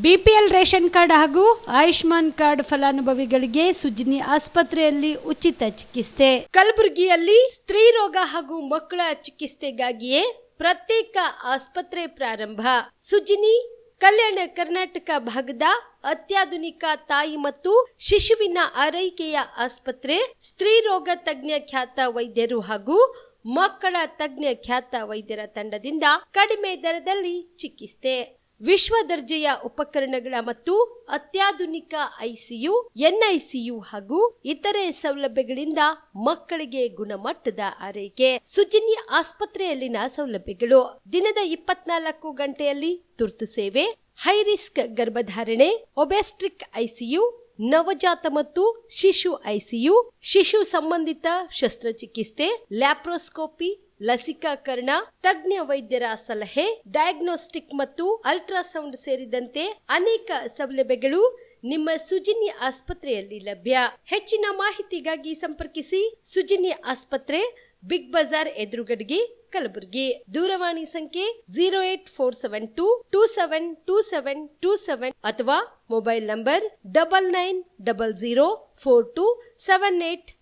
BPL ration card ಹಾಗೂ Ayushman card ಫಲಾನುಭವಿಗಳಿಗೆ ಸುಜಿನಿ ಆಸ್ಪತ್ರೆಯಲ್ಲಿ ಉಚಿತ ಚಿಕಿತ್ಸೆ. ಕಲಬುರಗಿಯಲ್ಲಿ ಸ್ತ್ರೀ ರೋಗ ಹಾಗೂ ಮಕ್ಕಳ ಚಿಕಿತ್ಸೆಗಾಗಿಯೇ ಪ್ರತ್ಯೇಕ ಆಸ್ಪತ್ರೆ ಪ್ರಾರಂಭ. ಸುಜಿನಿ ಕಲ್ಯಾಣ ಕರ್ನಾಟಕ ಭಾಗದ ಅತ್ಯಾಧುನಿಕ ತಾಯಿ ಮತ್ತು ಶಿಶುವಿನ ಆರೈಕೆಯ ಆಸ್ಪತ್ರೆ. ಸ್ತ್ರೀ ರೋಗ ತಜ್ಞ ಖ್ಯಾತ ವೈದ್ಯರು ಹಾಗೂ ಮಕ್ಕಳ ತಜ್ಞ ಖ್ಯಾತ ವೈದ್ಯರ ತಂಡದಿಂದ ಕಡಿಮೆ ದರದಲ್ಲಿ ಚಿಕಿತ್ಸೆ, ವಿಶ್ವ ದರ್ಜೆಯ ಉಪಕರಣಗಳ ಮತ್ತು ಅತ್ಯಾಧುನಿಕ ಐಸಿಯು, ಎನ್ಐಸಿಯು ಹಾಗೂ ಇತರೆ ಸೌಲಭ್ಯಗಳಿಂದ ಮಕ್ಕಳಿಗೆ ಗುಣಮಟ್ಟದ ಆರೈಕೆ. ಸುಜಿನಿ ಆಸ್ಪತ್ರೆಯಲ್ಲಿನ ಸೌಲಭ್ಯಗಳು: ದಿನದ 24 ಗಂಟೆಯಲ್ಲಿ ತುರ್ತು ಸೇವೆ, ಹೈ ರಿಸ್ಕ್ ಗರ್ಭಧಾರಣೆ, ಒಬೆಸ್ಟ್ರಿಕ್ ಐಸಿಯು, ನವಜಾತ ಮತ್ತು ಶಿಶು ಐಸಿಯು, ಶಿಶು ಸಂಬಂಧಿತ ಶಸ್ತ್ರಚಿಕಿತ್ಸೆ, ಲ್ಯಾಪ್ರೋಸ್ಕೋಪಿ, ಲಸಿಕಾಕರಣ, ತಜ್ಞ ವೈದ್ಯರ ಸಲಹೆ, ಡಯಾಗ್ನೋಸ್ಟಿಕ್ ಮತ್ತು ಅಲ್ಟ್ರಾಸೌಂಡ್ ಸೇರಿದಂತೆ ಅನೇಕ ಸೌಲಭ್ಯಗಳು ನಿಮ್ಮ ಸುಜಿನಿ ಆಸ್ಪತ್ರೆಯಲ್ಲಿ ಲಭ್ಯ. ಹೆಚ್ಚಿನ ಮಾಹಿತಿಗಾಗಿ ಸಂಪರ್ಕಿಸಿ ಸುಜಿನಿ ಆಸ್ಪತ್ರೆ, ಬಿಗ್ ಬಜಾರ್ ಎದುರುಗಡೆಗೆ, ಕಲಬುರಗಿ. ದೂರವಾಣಿ ಸಂಖ್ಯೆ 08472 272727 ಅಥವಾ mobile number 9900427814.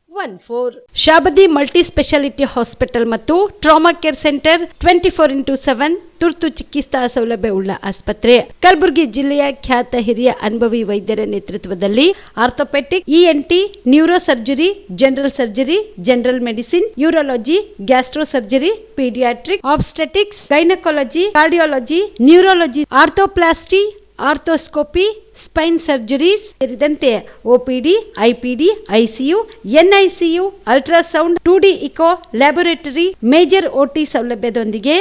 Shabadi multi speciality hospital ಮತ್ತು ಟ್ರಾಮಾ ಕೇರ್ ಸೆಂಟರ್ 24x7 ತುರ್ತು ಚಿಕಿತ್ಸಾ ಸೌಲಭ್ಯ ಉಳ್ಳ ಆಸ್ಪತ್ರೆ. ಕಲಬುರಗಿ ಜಿಲ್ಲೆಯ ಖ್ಯಾತ ಹಿರಿಯ ಅನುಭವಿ ವೈದ್ಯರ ನೇತೃತ್ವದಲ್ಲಿ orthopaedic, ENT, neuro surgery, general surgery, general medicine, urology, gastro surgery, paediatric, obstetrics, gynaecology, cardiology, neurology, arthroplasty, arthroscopy, spine surgeries ಸೇರಿದಂತೆ OPD, IPD, ICU, NICU, ultrasound, 2D echo, laboratory, major OT ಸೌಲಭ್ಯದೊಂದಿಗೆ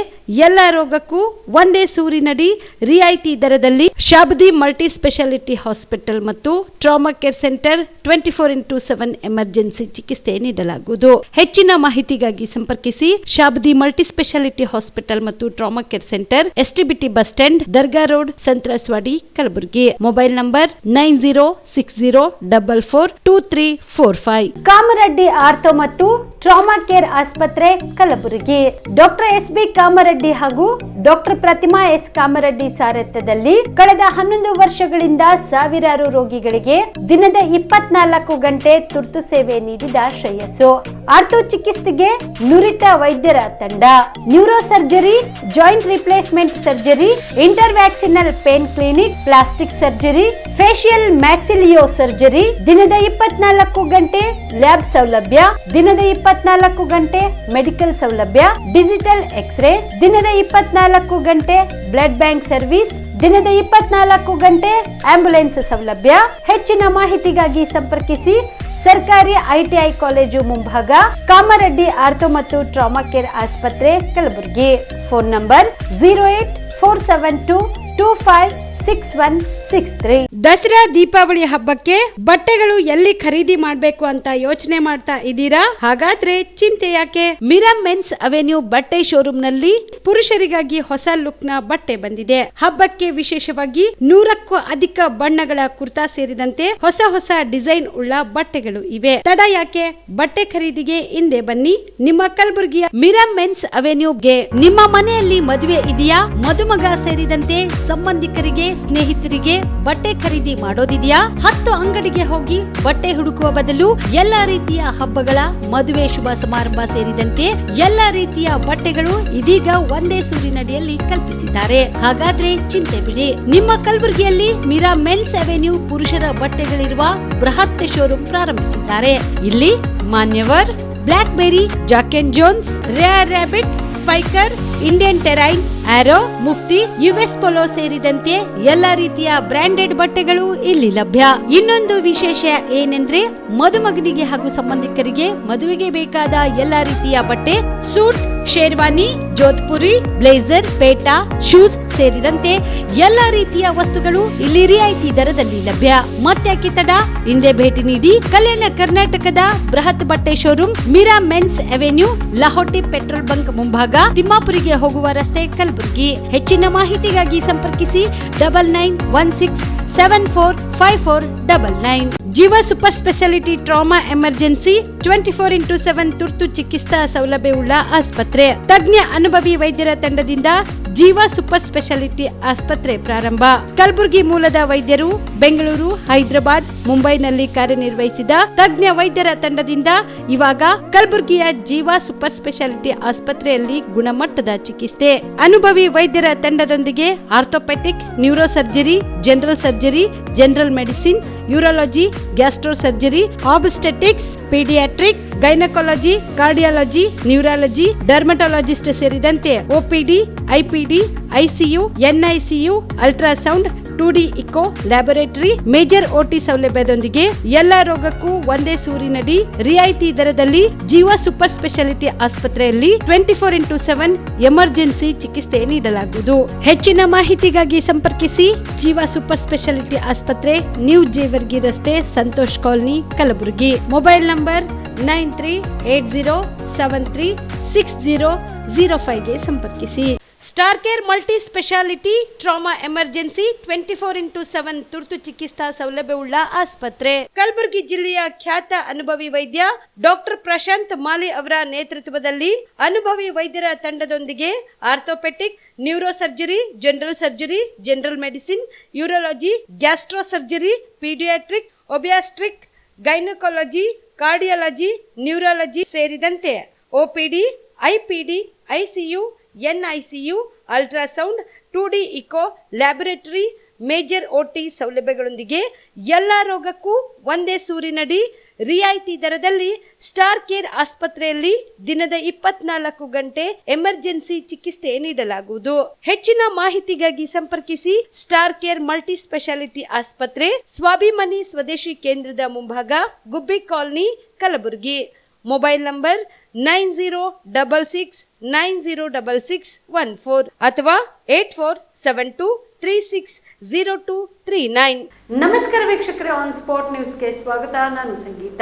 ಎಲ್ಲ ರೋಗಕ್ಕೂ ಒಂದೇ ಸೂರಿನಡಿ ರಿಯಾಯಿತಿ ದರದಲ್ಲಿ ಶಾಬದಿ ಮಲ್ಟಿ ಸ್ಪೆಷಾಲಿಟಿ ಹಾಸ್ಪಿಟಲ್ ಮತ್ತು trauma care centre 24x7 emergency ಚಿಕಿತ್ಸೆ ನೀಡಲಾಗುವುದು. ಹೆಚ್ಚಿನ ಮಾಹಿತಿಗಾಗಿ ಸಂಪರ್ಕಿಸಿ ಶಾಬದಿ ಮಲ್ಟಿ ಸ್ಪೆಷಾಲಿಟಿ ಹಾಸ್ಪಿಟಲ್ ಮತ್ತು trauma care centre, STBT bus stand, Dargah road, ಸಂತ್ರಸ್ವಾಡಿ, Kalaburagi. Mobile number 9060442345. Kamareddy ortho ಮತ್ತು ಟ್ರಾಮಾ ಕೇರ್ ಆಸ್ಪತ್ರೆ, ಕಲಬುರಗಿ. Doctor S B. ಕಾಮರೆಡ್ಡಿ ಹಾಗೂ ಡಾಕ್ಟರ್ ಪ್ರತಿಮಾ ಎಸ್. ಕಾಮರೆಡ್ಡಿ ಸಾರಥ್ಯದಲ್ಲಿ ಕಳೆದ 11 ವರ್ಷಗಳಿಂದ ಸಾವಿರಾರು ರೋಗಿಗಳಿಗೆ ದಿನದ 24 ಗಂಟೆ ತುರ್ತು ಸೇವೆ ನೀಡಿದ ಶ್ರೇಯಸ್ಸು. ಆರ್ಥೋ ಚಿಕಿತ್ಸೆಗೆ ನುರಿತ ವೈದ್ಯರ ತಂಡ, neuro surgery, joint replacement surgery, interventional pain clinic, plastic surgery, facial maxillo surgery, ದಿನದ 24 ಗಂಟೆ ಲ್ಯಾಬ್ ಸೌಲಭ್ಯ, ದಿನದ 24 ಗಂಟೆ ಮೆಡಿಕಲ್ ಸೌಲಭ್ಯ, ಡಿಜಿಟಲ್ ಎಕ್ಸ್ರೇ, ದಿನದ 24 ಗಂಟೆ ಬ್ಲಡ್ ಬ್ಯಾಂಕ್ ಸರ್ವಿಸ್, ದಿನದ 24 ಗಂಟೆ ಆಂಬ್ಯುಲೆನ್ಸ್ ಸೌಲಭ್ಯ. ಹೆಚ್ಚಿನ ಮಾಹಿತಿಗಾಗಿ ಸಂಪರ್ಕಿಸಿ ಸರ್ಕಾರಿ ಐಟಿಐ ಕಾಲೇಜು ಮುಂಭಾಗ, ಕಾಮರೆಡ್ಡಿ ಆರ್ಥೋ ಮತ್ತು ಟ್ರಾಮಾ ಕೇರ್ ಆಸ್ಪತ್ರೆ, ಕಲಬುರಗಿ. Phone number 08472256163. ದಸರಾ ದೀಪಾವಳಿ ಹಬ್ಬಕ್ಕೆ ಬಟ್ಟೆಗಳು ಎಲ್ಲಿ ಖರೀದಿ ಮಾಡಬೇಕು ಅಂತ ಯೋಚನೆ ಮಾಡ್ತಾ ಇದ್ದೀರಾ? ಹಾಗಾದ್ರೆ ಚಿಂತೆ ಯಾಕೆ? ಮಿರಾ ಮೆನ್ಸ್ ಅವೆನ್ಯೂ ಬಟ್ಟೆ ಶೋರೂಮ್ ನಲ್ಲಿ ಪುರುಷರಿಗಾಗಿ ಹೊಸ ಲುಕ್ ನ ಬಟ್ಟೆ ಬಂದಿದೆ. ಹಬ್ಬಕ್ಕೆ ವಿಶೇಷವಾಗಿ 100ಕ್ಕೂ ಅಧಿಕ ಬಣ್ಣಗಳ ಕುರ್ತಾ ಸೇರಿದಂತೆ ಹೊಸ ಹೊಸ ಡಿಸೈನ್ ಉಳ್ಳ ಬಟ್ಟೆಗಳು ಇವೆ. ತಡ ಯಾಕೆ? ಬಟ್ಟೆ ಖರೀದಿಗೆ ಹಿಂದೆ ಬನ್ನಿ ನಿಮ್ಮ ಕಲಬುರಗಿಯ ಮಿರಾ ಮೆನ್ಸ್ ಅವೆನ್ಯೂಗೆ. ನಿಮ್ಮ ಮನೆಯಲ್ಲಿ ಮದುವೆ ಇದೆಯಾ? ಮದುಮಗ ಸೇರಿದಂತೆ ಸಂಬಂಧಿಕರಿಗೆ, ಸ್ನೇಹಿತರಿಗೆ ಬಟ್ಟೆ ಖರೀದಿ ಮಾಡೋದಿದೆಯಾ? 10 ಅಂಗಡಿಗೆ ಹೋಗಿ ಬಟ್ಟೆ ಹುಡುಕುವ ಬದಲು ಎಲ್ಲಾ ರೀತಿಯ ಹಬ್ಬಗಳ, ಮದುವೆ, ಶುಭ ಸಮಾರಂಭ ಸೇರಿದಂತೆ ಎಲ್ಲಾ ರೀತಿಯ ಬಟ್ಟೆಗಳು ಇದೀಗ ಒಂದೇ ಸೂರಿನಡಿಯಲ್ಲಿ ಕಲ್ಪಿಸಿದ್ದಾರೆ. ಹಾಗಾದ್ರೆ ಚಿಂತೆ ಬಿಡಿ. ನಿಮ್ಮ ಕಲಬುರಗಿಯಲ್ಲಿ ಮಿರಾ ಮೆನ್ಸ್ ಅವೆನ್ಯೂ ಪುರುಷರ ಬಟ್ಟೆಗಳಿರುವ ಬೃಹತ್ ಶೋರೂಮ್ ಪ್ರಾರಂಭಿಸಿದ್ದಾರೆ. ಇಲ್ಲಿ Manyavar, Blackberry, Jack and Jones, Rare Rabbit, Spykar, Indian Terrain, Arrow, Mufti, US Polo ಸೇರಿದಂತೆ ಎಲ್ಲಾ ರೀತಿಯ ಬ್ರಾಂಡೆಡ್ ಬಟ್ಟೆಗಳು ಇಲ್ಲಿ ಲಭ್ಯ. ಇನ್ನೊಂದು ವಿಶೇಷ ಏನೆಂದ್ರೆ ಮದುಮಗನಿಗೆ ಹಾಗೂ ಸಂಬಂಧಿಕರಿಗೆ ಮದುವೆಗೆ ಬೇಕಾದ ಎಲ್ಲಾ ರೀತಿಯ ಬಟ್ಟೆ, ಸೂಟ್, ಶೇರ್ವಾನಿ, ಜೋಧ್ಪುರಿ, ಬ್ಲೇಸರ್, ಪೇಟಾ, ಶೂಸ್ ಸೇರಿದಂತೆ ಎಲ್ಲಾ ರೀತಿಯ ವಸ್ತುಗಳು ಇಲ್ಲಿ ರಿಯಾಯಿತಿ ದರದಲ್ಲಿ ಲಭ್ಯ. ಮತ್ತ್ಯಾಕೆ ತಡ? ಹಿಂದೆ ಭೇಟಿ ನೀಡಿ ಕಲ್ಯಾಣ ಕರ್ನಾಟಕದ ಬೃಹತ್ ಬಟ್ಟೆ showroom Mira men's avenue, Lahoti petrol bunk ಮುಂಭಾಗ, ತಿಮ್ಮಾಪುರಿಗೆ ಹೋಗುವ ರಸ್ತೆ, ಕಲಬುರಗಿ. ಹೆಚ್ಚಿನ ಮಾಹಿತಿಗಾಗಿ ಸಂಪರ್ಕಿಸಿ 9916745499. ಜೀವ super speciality trauma emergency 24x7 ತುರ್ತು ಚಿಕಿತ್ಸಾ ಸೌಲಭ್ಯವುಳ್ಳ ಆಸ್ಪತ್ರೆ. ತಜ್ಞ ಅನುಭವಿ ವೈದ್ಯರ ತಂಡದಿಂದ ಜೀವ ಸೂಪರ್ ಸ್ಪೆಷಾಲಿಟಿ ಆಸ್ಪತ್ರೆ ಪ್ರಾರಂಭ. ಕಲಬುರಗಿ ಮೂಲದ ವೈದ್ಯರು ಬೆಂಗಳೂರು, ಹೈದರಾಬಾದ್, ಮುಂಬೈನಲ್ಲಿ ಕಾರ್ಯನಿರ್ವಹಿಸಿದ ತಜ್ಞ ವೈದ್ಯರ ತಂಡದಿಂದ ಇವಾಗ ಕಲಬುರಗಿಯ ಜೀವ ಸೂಪರ್ ಸ್ಪೆಷಾಲಿಟಿ ಆಸ್ಪತ್ರೆಯಲ್ಲಿ ಗುಣಮಟ್ಟದ ಚಿಕಿತ್ಸೆ. ಅನುಭವಿ ವೈದ್ಯರ ತಂಡದೊಂದಿಗೆ orthopaedic, neuro surgery, general surgery, general medicine, urology, gastro surgery, obstetrics, paediatric, gynaecology, cardiology, neurology, dermatologist ಸೇರಿದಂತೆ OPD, IPD, ICU, NICU, ultrasound, 2D echo, laboratory, major OT ಸೌಲಭ್ಯದೊಂದಿಗೆ ಎಲ್ಲಾ ರೋಗಕ್ಕೂ ಒಂದೇ ಸೂರಿನಡಿ ರಿಯಾಯಿತಿ ದರದಲ್ಲಿ ಜೀವ ಸೂಪರ್ ಸ್ಪೆಷಾಲಿಟಿ ಆಸ್ಪತ್ರೆಯಲ್ಲಿ 24x7 ಎಮರ್ಜೆನ್ಸಿ ಚಿಕಿತ್ಸೆ ನೀಡಲಾಗುವುದು. ಹೆಚ್ಚಿನ ಮಾಹಿತಿಗಾಗಿ ಸಂಪರ್ಕಿಸಿ ಜೀವ ಸೂಪರ್ ಸ್ಪೆಷಾಲಿಟಿ ಆಸ್ಪತ್ರೆ, ನ್ಯೂ ಜೇವರ್ಗಿ ರಸ್ತೆ, Santosh colony, Kalaburagi. Mobile number 9380736005ಗೆ ಸಂಪರ್ಕಿಸಿ. Star care multi speciality trauma emergency 24x7 ತುರ್ತು ಚಿಕಿತ್ಸಾ ಸೌಲಭ್ಯವುಳ್ಳ ಆಸ್ಪತ್ರೆ. ಕಲಬುರಗಿ ಜಿಲ್ಲೆಯ ಖ್ಯಾತ ಅನುಭವಿ ವೈದ್ಯ ಡಾಕ್ಟರ್ ಪ್ರಶಾಂತ್ ಮಾಲಿ ಅವರ ನೇತೃತ್ವದಲ್ಲಿ ಅನುಭವಿ ವೈದ್ಯರ ತಂಡದೊಂದಿಗೆ orthopaedic, neuro surgery, general surgery, general medicine, urology, gastro surgery, paediatric, obstetric, gynaecology, cardiology, neurology ಸೇರಿದಂತೆ OPD, IPD, ICU, NICU, ultrasound, 2D echo, laboratory, major OT ಸೌಲಭ್ಯಗಳೊಂದಿಗೆ ಎಲ್ಲಾ ರೋಗಕ್ಕೂ ಒಂದೇ ಸೂರಿನಡಿ ರಿಯಾಯಿತಿ ದರದಲ್ಲಿ ಸ್ಟಾರ್ ಕೇರ್ ಆಸ್ಪತ್ರೆಯಲ್ಲಿ ದಿನದ 24 ಗಂಟೆ ಎಮರ್ಜೆನ್ಸಿ ಚಿಕಿತ್ಸೆ ನೀಡಲಾಗುವುದು. ಹೆಚ್ಚಿನ ಮಾಹಿತಿಗಾಗಿ ಸಂಪರ್ಕಿಸಿ ಸ್ಟಾರ್ ಕೇರ್ ಮಲ್ಟಿ ಸ್ಪೆಷಾಲಿಟಿ ಆಸ್ಪತ್ರೆ, ಸ್ವಾಭಿಮಾನಿ ಸ್ವದೇಶಿ ಕೇಂದ್ರದ ಮುಂಭಾಗ, ಗುಬ್ಬಿ ಕಾಲನಿ, ಕಲಬುರಗಿ. ಮೊಬೈಲ್ ನಂಬರ್ 9066906614 ಅಥವಾ 8472360239. ನಮಸ್ಕಾರ ವೀಕ್ಷಕರೇ, ಆನ್ ಸ್ಪಾಟ್ ನ್ಯೂಸ್ಗೆ ಸ್ವಾಗತ. ನಾನು ಸಂಗೀತ.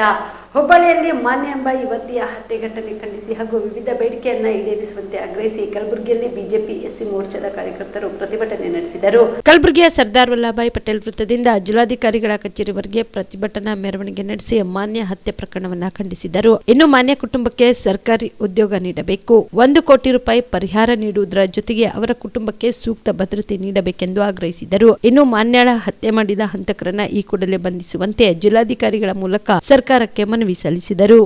ಹುಬ್ಬಳ್ಳಿಯಲ್ಲಿ ಮಾನ್ಯ ಎಂಬ ಯುವತಿಯ ಹತ್ಯೆ ಘಟನೆ ಖಂಡಿಸಿ ಹಾಗೂ ವಿವಿಧ ಬೇಡಿಕೆಯನ್ನ ಈಡೇರಿಸುವಂತೆ ಆಗ್ರಹಿಸಿ ಕಲಬುರಗಿಯಲ್ಲಿ ಬಿಜೆಪಿ ಎಸ್ಸಿ ಮೋರ್ಚಾದ ಕಾರ್ಯಕರ್ತರು ಪ್ರತಿಭಟನೆ ನಡೆಸಿದರು. ಕಲಬುರಗಿಯ ಸರ್ದಾರ್ ವಲ್ಲಭಾಯ್ ಪಟೇಲ್ ವೃತ್ತದಿಂದ ಜಿಲ್ಲಾಧಿಕಾರಿಗಳ ಕಚೇರಿವರೆಗೆ ಪ್ರತಿಭಟನಾ ಮೆರವಣಿಗೆ ನಡೆಸಿ ಮಾನ್ಯ ಹತ್ಯೆ ಪ್ರಕರಣವನ್ನ ಖಂಡಿಸಿದರು. ಇನ್ನು ಮಾನ್ಯ ಕುಟುಂಬಕ್ಕೆ ಸರ್ಕಾರಿ ಉದ್ಯೋಗ ನೀಡಬೇಕು, 1 ಕೋಟಿ ರೂಪಾಯಿ ಪರಿಹಾರ ನೀಡುವುದರ ಜೊತೆಗೆ ಅವರ ಕುಟುಂಬಕ್ಕೆ ಸೂಕ್ತ ಭದ್ರತೆ ನೀಡಬೇಕೆಂದು ಆಗ್ರಹಿಸಿದರು. ಇನ್ನು ಮಾನ್ಯಳ ಹತ್ಯೆ ಮಾಡಿದ ಹಂತಕರನ್ನ ಈ ಕೂಡಲೇ ಬಂಧಿಸುವಂತೆ ಜಿಲ್ಲಾಧಿಕಾರಿಗಳ ಮೂಲಕ ಸರ್ಕಾರಕ್ಕೆ ಮನವಿ ಸಲ್ಲಿಸಿದರು.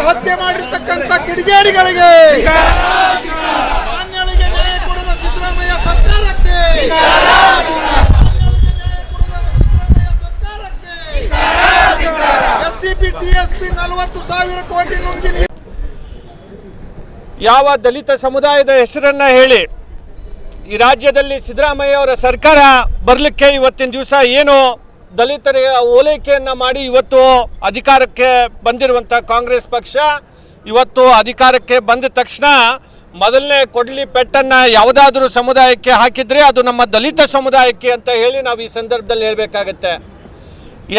ಹತ್ಯೆ ಮಾಡಿರ್ತಕ್ಕಂಥ ಕಿಡಿಗೇಡಿಗಳಿಗೆ, ಮಾನ್ಯಳಿಗೆ ನ್ಯಾಯ ಕೊಡದ ಸಿದ್ದರಾಮಯ್ಯ ಸರ್ಕಾರಕ್ಕೆ, ಎಸ್ಸಿಪಿ ಟಿಎಸ್ಪಿ 40,000 ಕೋಟಿ ನುಂಗಿ ಯಾವ ದಲಿತ ಸಮುದಾಯದ ಹೆಸರನ್ನ ಹೇಳಿ ಈ ರಾಜ್ಯದಲ್ಲಿ ಸಿದ್ದರಾಮಯ್ಯ ಅವರ ಸರ್ಕಾರ ಬರಲಿಕ್ಕೆ ಇವತ್ತಿನ ದಿವಸ ಏನು ದಲಿತರಿಗೆ ಓಲೈಕೆಯನ್ನು ಮಾಡಿ ಇವತ್ತು ಅಧಿಕಾರಕ್ಕೆ ಬಂದಿರುವಂಥ ಕಾಂಗ್ರೆಸ್ ಪಕ್ಷ ಇವತ್ತು ಅಧಿಕಾರಕ್ಕೆ ಬಂದ ತಕ್ಷಣ ಮೊದಲನೇ ಕೊಡ್ಲಿ ಪೆಟ್ಟನ್ನು ಯಾವುದಾದ್ರೂ ಸಮುದಾಯಕ್ಕೆ ಹಾಕಿದರೆ ಅದು ನಮ್ಮ ದಲಿತ ಸಮುದಾಯಕ್ಕೆ ಅಂತ ಹೇಳಿ ನಾವು ಈ ಸಂದರ್ಭದಲ್ಲಿ ಹೇಳಬೇಕಾಗತ್ತೆ.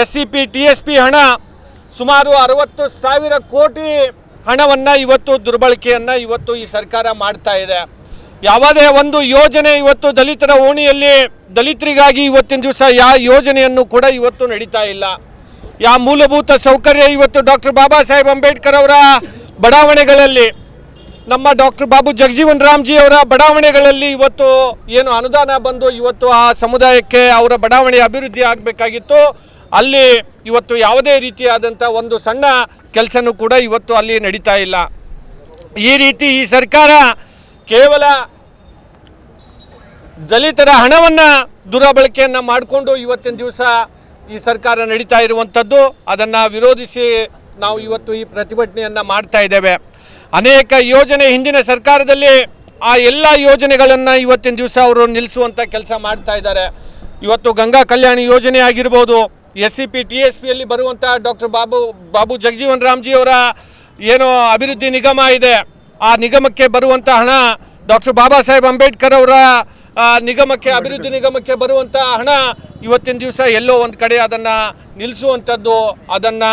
ಎಸ್ಸಿಪಿ ಟಿಎಸ್ಪಿ ಹಣ ಸುಮಾರು 60,000 ಕೋಟಿ ಹಣವನ್ನು ಇವತ್ತು ದುರ್ಬಳಕೆಯನ್ನು ಇವತ್ತು ಈ ಸರ್ಕಾರ ಮಾಡ್ತಾ ಇದೆ. ಯಾವುದೇ ಒಂದು ಯೋಜನೆ ಇವತ್ತು ದಲಿತರ ಓಣಿಯಲ್ಲಿ ದಲಿತರಿಗಾಗಿ ಇವತ್ತಿನ ದಿವಸ ಯಾವ ಯೋಜನೆಯನ್ನು ಕೂಡ ಇವತ್ತು ನಡೀತಾ ಇಲ್ಲ. ಯಾವ ಮೂಲಭೂತ ಸೌಕರ್ಯ ಇವತ್ತು ಡಾಕ್ಟರ್ ಬಾಬಾ ಸಾಹೇಬ್ ಅಂಬೇಡ್ಕರ್ ಅವರ ಬಡಾವಣೆಗಳಲ್ಲಿ, ನಮ್ಮ ಡಾಕ್ಟರ್ ಬಾಬು ಜಗಜೀವನ್ ರಾಮ್ಜಿ ಅವರ ಬಡಾವಣೆಗಳಲ್ಲಿ ಇವತ್ತು ಏನು ಅನುದಾನ ಬಂದು ಇವತ್ತು ಆ ಸಮುದಾಯಕ್ಕೆ ಅವರ ಬಡಾವಣೆ ಅಭಿವೃದ್ಧಿ ಆಗಬೇಕಾಗಿತ್ತು, ಅಲ್ಲಿ ಇವತ್ತು ಯಾವುದೇ ರೀತಿಯಾದಂಥ ಒಂದು ಸಣ್ಣ ಕೆಲಸನೂ ಕೂಡ ಇವತ್ತು ಅಲ್ಲಿ ನಡೀತಾ ಇಲ್ಲ. ಈ ರೀತಿ ಈ ಸರ್ಕಾರ ಕೇವಲ ದಲಿತರ ಹಣವನ್ನು ದುರ್ಬಳಕೆಯನ್ನು ಮಾಡಿಕೊಂಡು ಇವತ್ತಿನ ದಿವಸ ಈ ಸರ್ಕಾರ ನಡೀತಾ ಇರುವಂಥದ್ದು. ಅದನ್ನು ವಿರೋಧಿಸಿ ನಾವು ಇವತ್ತು ಈ ಪ್ರತಿಭಟನೆಯನ್ನು ಮಾಡ್ತಾ ಇದ್ದೇವೆ. ಅನೇಕ ಯೋಜನೆ ಹಿಂದಿನ ಸರ್ಕಾರದಲ್ಲಿ ಆ ಎಲ್ಲ ಯೋಜನೆಗಳನ್ನು ಇವತ್ತಿನ ದಿವಸ ಅವರು ನಿಲ್ಲಿಸುವಂಥ ಕೆಲಸ ಮಾಡ್ತಾ ಇದ್ದಾರೆ. ಇವತ್ತು ಗಂಗಾ ಕಲ್ಯಾಣಿ ಯೋಜನೆ ಆಗಿರ್ಬೋದು, SCP TSPಯಲ್ಲಿ ಬರುವಂಥ ಡಾಕ್ಟರ್ ಬಾಬು ಜಗಜೀವನ್ ರಾಮ್ಜಿ ಅವರ ಏನು ಅಭಿವೃದ್ಧಿ ನಿಗಮ ಇದೆ, ಆ ನಿಗಮಕ್ಕೆ ಬರುವಂಥ ಹಣ, ಡಾಕ್ಟರ್ ಬಾಬಾ ಸಾಹೇಬ್ ಅಂಬೇಡ್ಕರ್ ಅವರ ನಿಗಮಕ್ಕೆ, ಅಭಿವೃದ್ಧಿ ನಿಗಮಕ್ಕೆ ಬರುವಂಥ ಹಣ ಇವತ್ತಿನ ದಿವಸ ಎಲ್ಲೋ ಒಂದು ಕಡೆ ಅದನ್ನು ನಿಲ್ಲಿಸುವಂಥದ್ದು, ಅದನ್ನು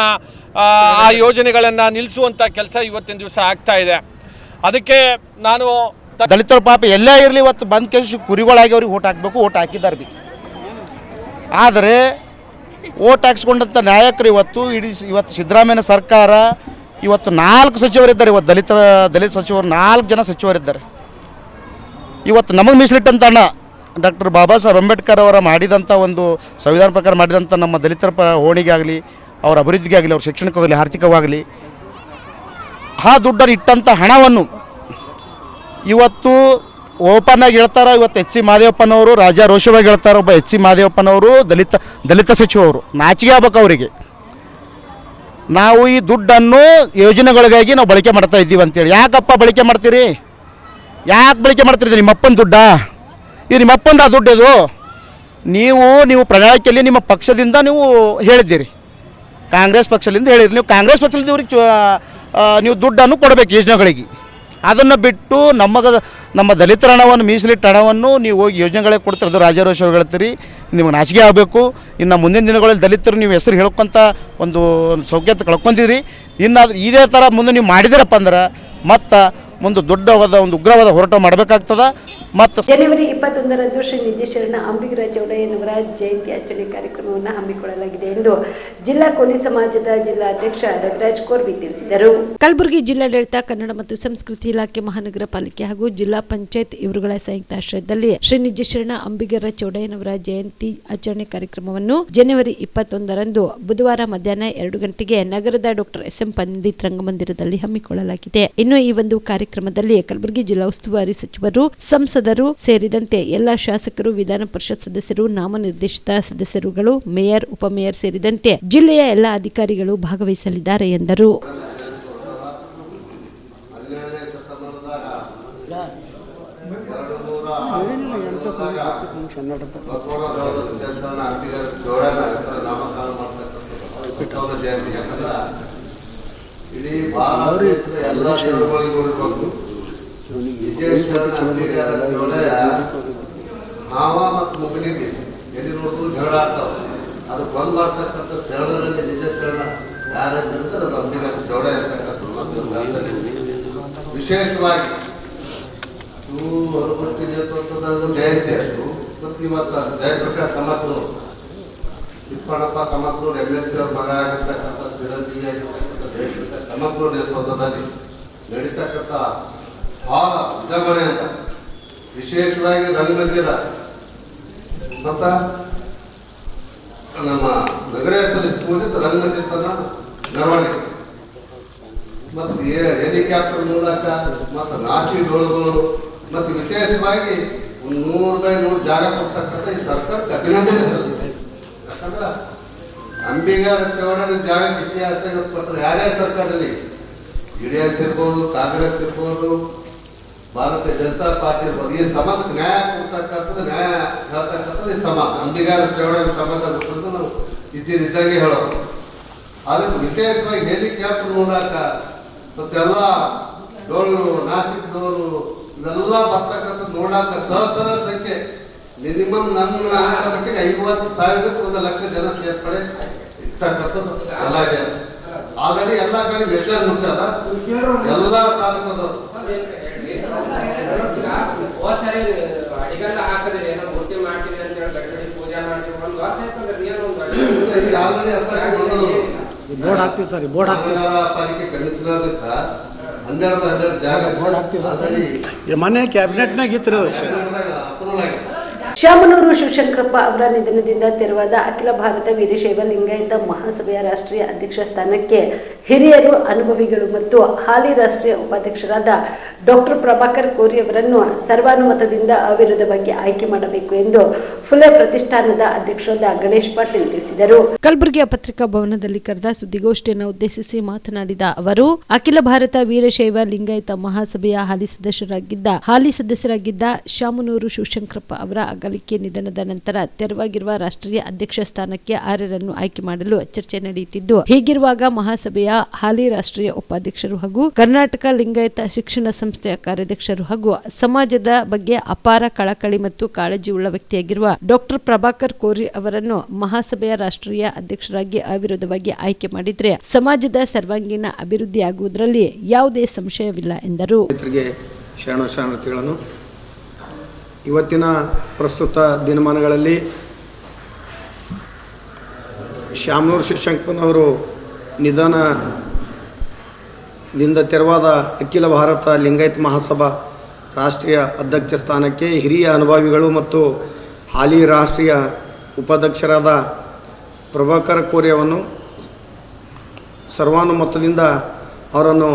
ಆ ಯೋಜನೆಗಳನ್ನು ನಿಲ್ಲಿಸುವಂಥ ಕೆಲಸ ಇವತ್ತಿನ ದಿವಸ ಆಗ್ತಾ ಇದೆ. ಅದಕ್ಕೆ ನಾನು ದಲಿತರ ಪಾಪ ಎಲ್ಲೇ ಇರಲಿ ಇವತ್ತು ಬಂದ್ ಕೇಳಿ ಕುರಿಗಳಾಗಿ ಅವ್ರಿಗೆ ಓಟ್ ಹಾಕಬೇಕು, ಓಟ್ ಹಾಕಿದ್ದಾರೆ ಬಿ. ಆದರೆ ಓಟ್ ಹಾಕ್ಸ್ಕೊಂಡಂಥ ನಾಯಕರು ಇವತ್ತು ಸಿದ್ದರಾಮಯ್ಯನ ಸರ್ಕಾರ ಇವತ್ತು 4 ಸಚಿವರಿದ್ದಾರೆ. ಇವತ್ತು ದಲಿತ ಸಚಿವರು 4 ಜನ ಸಚಿವರಿದ್ದಾರೆ. ಇವತ್ತು ನಮಗೆ ಮೀಸಲಿಟ್ಟಂತ ಹಣ ಡಾಕ್ಟರ್ ಬಾಬಾ ಸಾಹೇಬ್ ಅಂಬೇಡ್ಕರ್ ಅವರ ಮಾಡಿದಂಥ ಒಂದು ಸಂವಿಧಾನ ಪ್ರಕಾರ ಮಾಡಿದಂಥ ನಮ್ಮ ದಲಿತರ ಹೋಣಿಗೆ ಆಗಲಿ, ಅವರ ಅಭಿವೃದ್ಧಿಗೆ ಆಗಲಿ, ಅವ್ರ ಶಿಕ್ಷಣಕ್ಕಾಗಲಿ, ಆರ್ಥಿಕವಾಗಲಿ ಆ ದುಡ್ಡನ್ನು ಇಟ್ಟಂಥ ಹಣವನ್ನು ಇವತ್ತು ಓಪನ್ ಆಗಿ ಹೇಳ್ತಾರೆ. ಇವತ್ತು H.C. ಮಹದೇವಪ್ಪನವರು ರಾಜಾರೋಷವಾಗಿ ಹೇಳ್ತಾರೆ. ಒಬ್ಬ H.C. ಮಹದೇವಪ್ಪನವರು ದಲಿತ ಸಚಿವರು, ನಾಚಿಕೆ ಆಗ್ಬೇಕು ಅವರಿಗೆ. ನಾವು ಈ ದುಡ್ಡನ್ನು ಯೋಜನೆಗಳಿಗಾಗಿ ನಾವು ಬಳಕೆ ಮಾಡ್ತಾ ಇದ್ದೀವಿ ಅಂತೇಳಿ. ಯಾಕಪ್ಪ ಬಳಕೆ ಮಾಡ್ತೀರಿ? ಯಾಕೆ ಬಳಕೆ ಮಾಡ್ತೀರಿ? ನಿಮ್ಮಪ್ಪನ ದುಡ್ಡಾ? ಇದು ನಿಮ್ಮಪ್ಪಂದ ದುಡ್ಡು ಇದು. ನೀವು ಪ್ರಣಾಳಿಕೆಯಲ್ಲಿ ನಿಮ್ಮ ಪಕ್ಷದಿಂದ ನೀವು ಹೇಳಿದ್ದೀರಿ, ಕಾಂಗ್ರೆಸ್ ಪಕ್ಷದಿಂದ ಹೇಳಿರಿ. ನೀವು ಕಾಂಗ್ರೆಸ್ ಪಕ್ಷದಿಂದ ಇವ್ರಿಗೆ ನೀವು ದುಡ್ಡನ್ನು ಕೊಡಬೇಕು ಯೋಜನೆಗಳಿಗೆ. ಅದನ್ನು ಬಿಟ್ಟು ನಮ್ಮ ದಲಿತರ ಹಣವನ್ನು, ಮೀಸಲಿಟ್ಟ ಹಣವನ್ನು ನೀವು ಹೋಗಿ ಯೋಜನೆಗಳಿಗೆ ಕೊಡ್ತೀರಿ, ಅದು ರಾಜಾರೋಷ ಹೇಳ್ತೀರಿ. ನಿಮಗೆ ನಾಚಿಕೆ ಆಗಬೇಕು. ಇನ್ನು ಮುಂದಿನ ದಿನಗಳಲ್ಲಿ ದಲಿತರು ನೀವು ಹೆಸರು ಹೇಳ್ಕೊಂತ ಒಂದು ಸೌಖ್ಯತೆ ಕಳ್ಕೊಂಡಿರಿ. ಇನ್ನು ಇದೇ ಥರ ಮುಂದೆ ನೀವು ಮಾಡಿದಿರಪ್ಪ ಅಂದ್ರೆ ಮತ್ತು ಮುಂದೆ ದೊಡ್ಡವಾದ ಒಂದು ಉಗ್ರವಾದ ಹೋರಾಟ ಮಾಡಬೇಕಾಗ್ತದ. ಮತ್ತು ಜನವರಿ 21ರಂದು ಶ್ರೀ ನಿಜಶರಣ ಅಂಬಿಗರ ಚೌಡಯ್ಯನವರ ಜಯಂತಿ ಆಚರಣೆ ಕಾರ್ಯಕ್ರಮವನ್ನು ಹಮ್ಮಿಕೊಳ್ಳಲಾಗಿದೆ ಎಂದು ಜಿಲ್ಲಾ ಕೋಲಿ ಸಮಾಜದ ಜಿಲ್ಲಾಧ್ಯಕ್ಷ ರವಿರಾಜ್ ಕೋರ್ವಿ ತಿಳಿಸಿದರು. ಕಲಬುರಗಿ ಜಿಲ್ಲಾಡಳಿತ, ಕನ್ನಡ ಮತ್ತು ಸಂಸ್ಕೃತಿ ಇಲಾಖೆ, ಮಹಾನಗರ ಪಾಲಿಕೆ ಹಾಗೂ ಜಿಲ್ಲಾ ಪಂಚಾಯತ್ ಇವರುಗಳ ಸಂಯುಕ್ತ ಆಶ್ರಯದಲ್ಲಿ ಶ್ರೀ ನಿಜಶರಣ ಅಂಬಿಗರ ಚೌಡಯ್ಯನವರ ಜಯಂತಿ ಆಚರಣೆ ಕಾರ್ಯಕ್ರಮವನ್ನು ಜನವರಿ 21ರಂದು ಬುಧವಾರ ಮಧ್ಯಾಹ್ನ 2 ಗಂಟೆಗೆ ನಗರದ ಡಾಕ್ಟರ್ SM ಪಂಡಿತ್ ರಂಗಮಂದಿರದಲ್ಲಿ ಹಮ್ಮಿಕೊಳ್ಳಲಾಗಿದೆ. ಇನ್ನು ಈ ಒಂದು ಕಾರ್ಯಕ್ರಮದಲ್ಲಿ ಕಲಬುರಗಿ ಜಿಲ್ಲಾ ಉಸ್ತುವಾರಿ ಸಚಿವರು, ಸಂಸದರು ಸೇರಿದಂತೆ ಎಲ್ಲ ಶಾಸಕರು, ವಿಧಾನ ಪರಿಷತ್ ಸದಸ್ಯರು, ನಾಮನಿರ್ದೇಶಿತ ಸದಸ್ಯರುಗಳು, ಮೇಯರ್, ಉಪಮೇಯರ್ ಸೇರಿದಂತೆ ಜಿಲ್ಲೆಯ ಎಲ್ಲ ಅಧಿಕಾರಿಗಳು ಭಾಗವಹಿಸಲಿದ್ದಾರೆ ಎಂದರು. ಇಡೀ ಭಾರತ ಎಲ್ಲ ದೇವರುಗಳಿಗೂ ಇರಬೇಕು. ವಿಜಯೇಶ್ವರನ ಅಂಬಿಗರ ಚೌಡಯ್ಯ ಹಾವ ಮತ್ತು ಮುಗಲಿಗೆ ಎಲ್ಲಿ ನೋಡಿದ್ರು ಜಗಳ ಆಗ್ತಾವೆ. ಅದು ಬಂದ್ ಮಾಡ್ತಕ್ಕಂಥ ಸ್ಥಳದಲ್ಲಿ ನಿಜಶರಣ ಯಾರಂತಿರ್ತಾರೆ, ಅದು ಅಂಬಿಗರ ಚೌಡಯ್ಯ ಇರ್ತಕ್ಕಂಥ ವಿಶೇಷವಾಗಿ ಹೊರಬಟ್ಟಿ ನೇತೃತ್ವದ ಜಯಂತಿ ಅಷ್ಟು. ಮತ್ತು ಇವತ್ತು ಜಯಪ್ರಕಾಶ್ ಕಮತ್ನೂರು, ವಿಪ್ಪಣಪ್ಪ ಕಮತ್ನೂರು MLC ಅವ್ರ ಮಗ ಆಗಿರ್ತಕ್ಕಂಥ ಚಿರಂಜೀವಿ ಆಗಿರ್ತಕ್ಕಂಥ ಜಯಪ್ರಕಾಶ್ ಕಮತ್ನೂರು ನೇತೃತ್ವದಲ್ಲಿ ನಡೀತಕ್ಕಂಥ ಭಾಳ ವಿಜೃಂಭಣೆ ಅಂತ ವಿಶೇಷವಾಗಿ ರಂಗಮಂದಿರ ಮತ್ತು ನಮ್ಮ ನಗರೇಶ್ವರಿ ಸ್ಕೂಲಿಂದ ರಂಗಮಂದಿರ ಮೆರವಣಿಗೆ ಮತ್ತು ಹೆಲಿಕಾಪ್ಟರ್ ಮೂಲಕ ಮತ್ತು ನಾಚಿ ಡೋಳುಗಳು ಮತ್ತು ವಿಶೇಷವಾಗಿ 100/100 ಜಾಗ ಕೊಡ್ತಕ್ಕಂಥ ಈ ಸರ್ಕಾರಕ್ಕೆ ಅಭಿನಂದನೆ ಸಲ್ಲಿಸ್ತೇನೆ. ಯಾಕಂದ್ರೆ ಅಂಬಿಗರ ಚೌಡಯ್ಯನ ಜಾಗಕ್ಕೆ ಇತಿಹಾಸ ಕೊಟ್ಟರೆ ಯಾರ್ಯಾರ ಸರ್ಕಾರದಲ್ಲಿ JDS ಇರ್ಬೋದು, ಕಾಂಗ್ರೆಸ್ ಇರ್ಬೋದು, ಭಾರತೀಯ ಜನತಾ ಪಾರ್ಟಿ ಇರ್ಬೋದು, ಈ ಸಮಾಜಕ್ಕೆ ನ್ಯಾಯ ಕೊಡ್ತಕ್ಕಂಥದ್ದು, ನ್ಯಾಯ ಹೇಳ್ತಕ್ಕಂಥದ್ದು ಈ ಸಮಾಜ. ಅಂಬಿಗರ ಚೌಡಯ್ಯನ ಸಮಾಜ ಕೊಟ್ಟದ್ದು ನಾವು ಇದ್ದಂಗೆ ಹೇಳೋದು. ಅದಕ್ಕೆ ವಿಶೇಷವಾಗಿ ಹೆಲಿಕಾಪ್ಟರ್ ಮೂಲಕ ಮತ್ತೆಲ್ಲ ಡೋಲು, ನಾಸಿಕ್ ಡೋಲು ಇವೆಲ್ಲ ಬರ್ತಕ್ಕಂಥ ನೋಡಾಕ ಸಹಸ್ರ ಸಂಖ್ಯೆ, ಮಿನಿಮಮ್ ನನ್ನ ಅಂಕ ಮಟ್ಟಿಗೆ 50,000ಕ್ಕೆ 1 ಲಕ್ಷ ಜನ ಸೇರ್ಪಡೆ ಇರ್ತಕ್ಕಂಥದ್ದು ಎಲ್ಲ ಜನ. ಆಲ್ರೆಡಿ ಎಲ್ಲ ಕಡೆ ಮೆಸೇಜ್ ಮುಟ್ಟದ ಎಲ್ಲ ತಾಲೂಕದವರು. ಬೋರ್ಡ್ ಹಾಕ್ತೀವಿ ಸರ್, ಬೋರ್ಡ್ ಪಾಲಿಕೆ ಕಮಿಷನರ್ 12 ಜಾಗ ಬೋರ್ಡ್ ಹಾಕ್ತೀವಿ. ಮನೆ ಕ್ಯಾಬಿನೆಟ್ನಾಗ ಇತ್ತು ಅಪ್ರೂವಲ್ ಆಗಿದೆ. ಶಾಮನೂರು ಶಿವಶಂಕರಪ್ಪ ಅವರ ನಿಧನದಿಂದ ತೆರವಾದ ಅಖಿಲ ಭಾರತ ವೀರಶೈವ ಲಿಂಗಾಯತ ಮಹಾಸಭೆಯ ರಾಷ್ಟ್ರೀಯ ಅಧ್ಯಕ್ಷ ಸ್ಥಾನಕ್ಕೆ ಹಿರಿಯರು, ಅನುಭವಿಗಳು ಮತ್ತು ಹಾಲಿ ರಾಷ್ಟ್ರೀಯ ಉಪಾಧ್ಯಕ್ಷರಾದ ಡಾಕ್ಟರ್ ಪ್ರಭಾಕರ್ ಕೋರಿ ಅವರನ್ನು ಸರ್ವಾನುಮತದಿಂದ ಅವಿರೋಧವಾಗಿ ಆಯ್ಕೆ ಮಾಡಬೇಕು ಎಂದು ಫುಲೆ ಪ್ರತಿಷ್ಠಾನದ ಅಧ್ಯಕ್ಷರಾದ ಗಣೇಶ್ ಪಾಟೀಲ್ ತಿಳಿಸಿದರು. ಕಲಬುರಗಿಯ ಪತ್ರಿಕಾ ಭವನದಲ್ಲಿ ಕರೆದ ಸುದ್ದಿಗೋಷ್ಠಿಯನ್ನು ಉದ್ದೇಶಿಸಿ ಮಾತನಾಡಿದ ಅವರು, ಅಖಿಲ ಭಾರತ ವೀರಶೈವ ಲಿಂಗಾಯತ ಮಹಾಸಭೆಯ ಹಾಲಿ ಸದಸ್ಯರಾಗಿದ್ದ ಶಾಮನೂರು ಶಿವಶಂಕರಪ್ಪ ಅವರ ಅಗಲಿಕೆ ನಿಧನದ ನಂತರ ತೆರವಾಗಿರುವ ರಾಷ್ಟ್ರೀಯ ಅಧ್ಯಕ್ಷ ಸ್ಥಾನಕ್ಕೆ ಆರ್ಯರನ್ನು ಆಯ್ಕೆ ಮಾಡಲು ಚರ್ಚೆ ನಡೆಯುತ್ತಿದ್ದು, ಹೀಗಿರುವಾಗ ಮಹಾಸಭೆಯ ಹಾಲಿ ರಾಷ್ಟ್ರೀಯ ಉಪಾಧ್ಯಕ್ಷರು ಹಾಗೂ ಕರ್ನಾಟಕ ಲಿಂಗಾಯತ ಶಿಕ್ಷಣ ಸಂಸ್ಥೆಯ ಕಾರ್ಯಾಧ್ಯಕ್ಷರು ಹಾಗೂ ಸಮಾಜದ ಬಗ್ಗೆ ಅಪಾರ ಕಳಕಳಿ ಮತ್ತು ಕಾಳಜಿ ಉಳ್ಳ ವ್ಯಕ್ತಿಯಾಗಿರುವ ಡಾಕ್ಟರ್ ಪ್ರಭಾಕರ್ ಕೋರಿ ಅವರನ್ನು ಮಹಾಸಭೆಯ ರಾಷ್ಟ್ರೀಯ ಅಧ್ಯಕ್ಷರಾಗಿ ಅವಿರೋಧವಾಗಿ ಆಯ್ಕೆ ಮಾಡಿದ್ರೆ ಸಮಾಜದ ಸರ್ವಾಂಗೀಣ ಅಭಿವೃದ್ಧಿಯಾಗುವುದರಲ್ಲಿ ಯಾವುದೇ ಸಂಶಯವಿಲ್ಲ ಎಂದರು. ಶರಣಾರ್ಥಿಗಳನ್ನು ಇವತ್ತಿನ ಪ್ರಸ್ತುತ ದಿನಮಾನಗಳಲ್ಲಿ ಶಾಮನೂರು ಶಿವಶಂಕರಪ್ಪನವರು ನಿಧನದಿಂದ ತೆರವಾದ ಅಖಿಲ ಭಾರತ ಲಿಂಗಾಯತ ಮಹಾಸಭಾ ರಾಷ್ಟ್ರೀಯ ಅಧ್ಯಕ್ಷ ಸ್ಥಾನಕ್ಕೆ ಹಿರಿಯ ಅನುಭವಿಗಳು ಮತ್ತು ಹಾಲಿ ರಾಷ್ಟ್ರೀಯ ಉಪಾಧ್ಯಕ್ಷರಾದ ಪ್ರಭಾಕರ್ ಕೋರಿಯನ್ನು ಸರ್ವಾನುಮತದಿಂದ ಅವರನ್ನು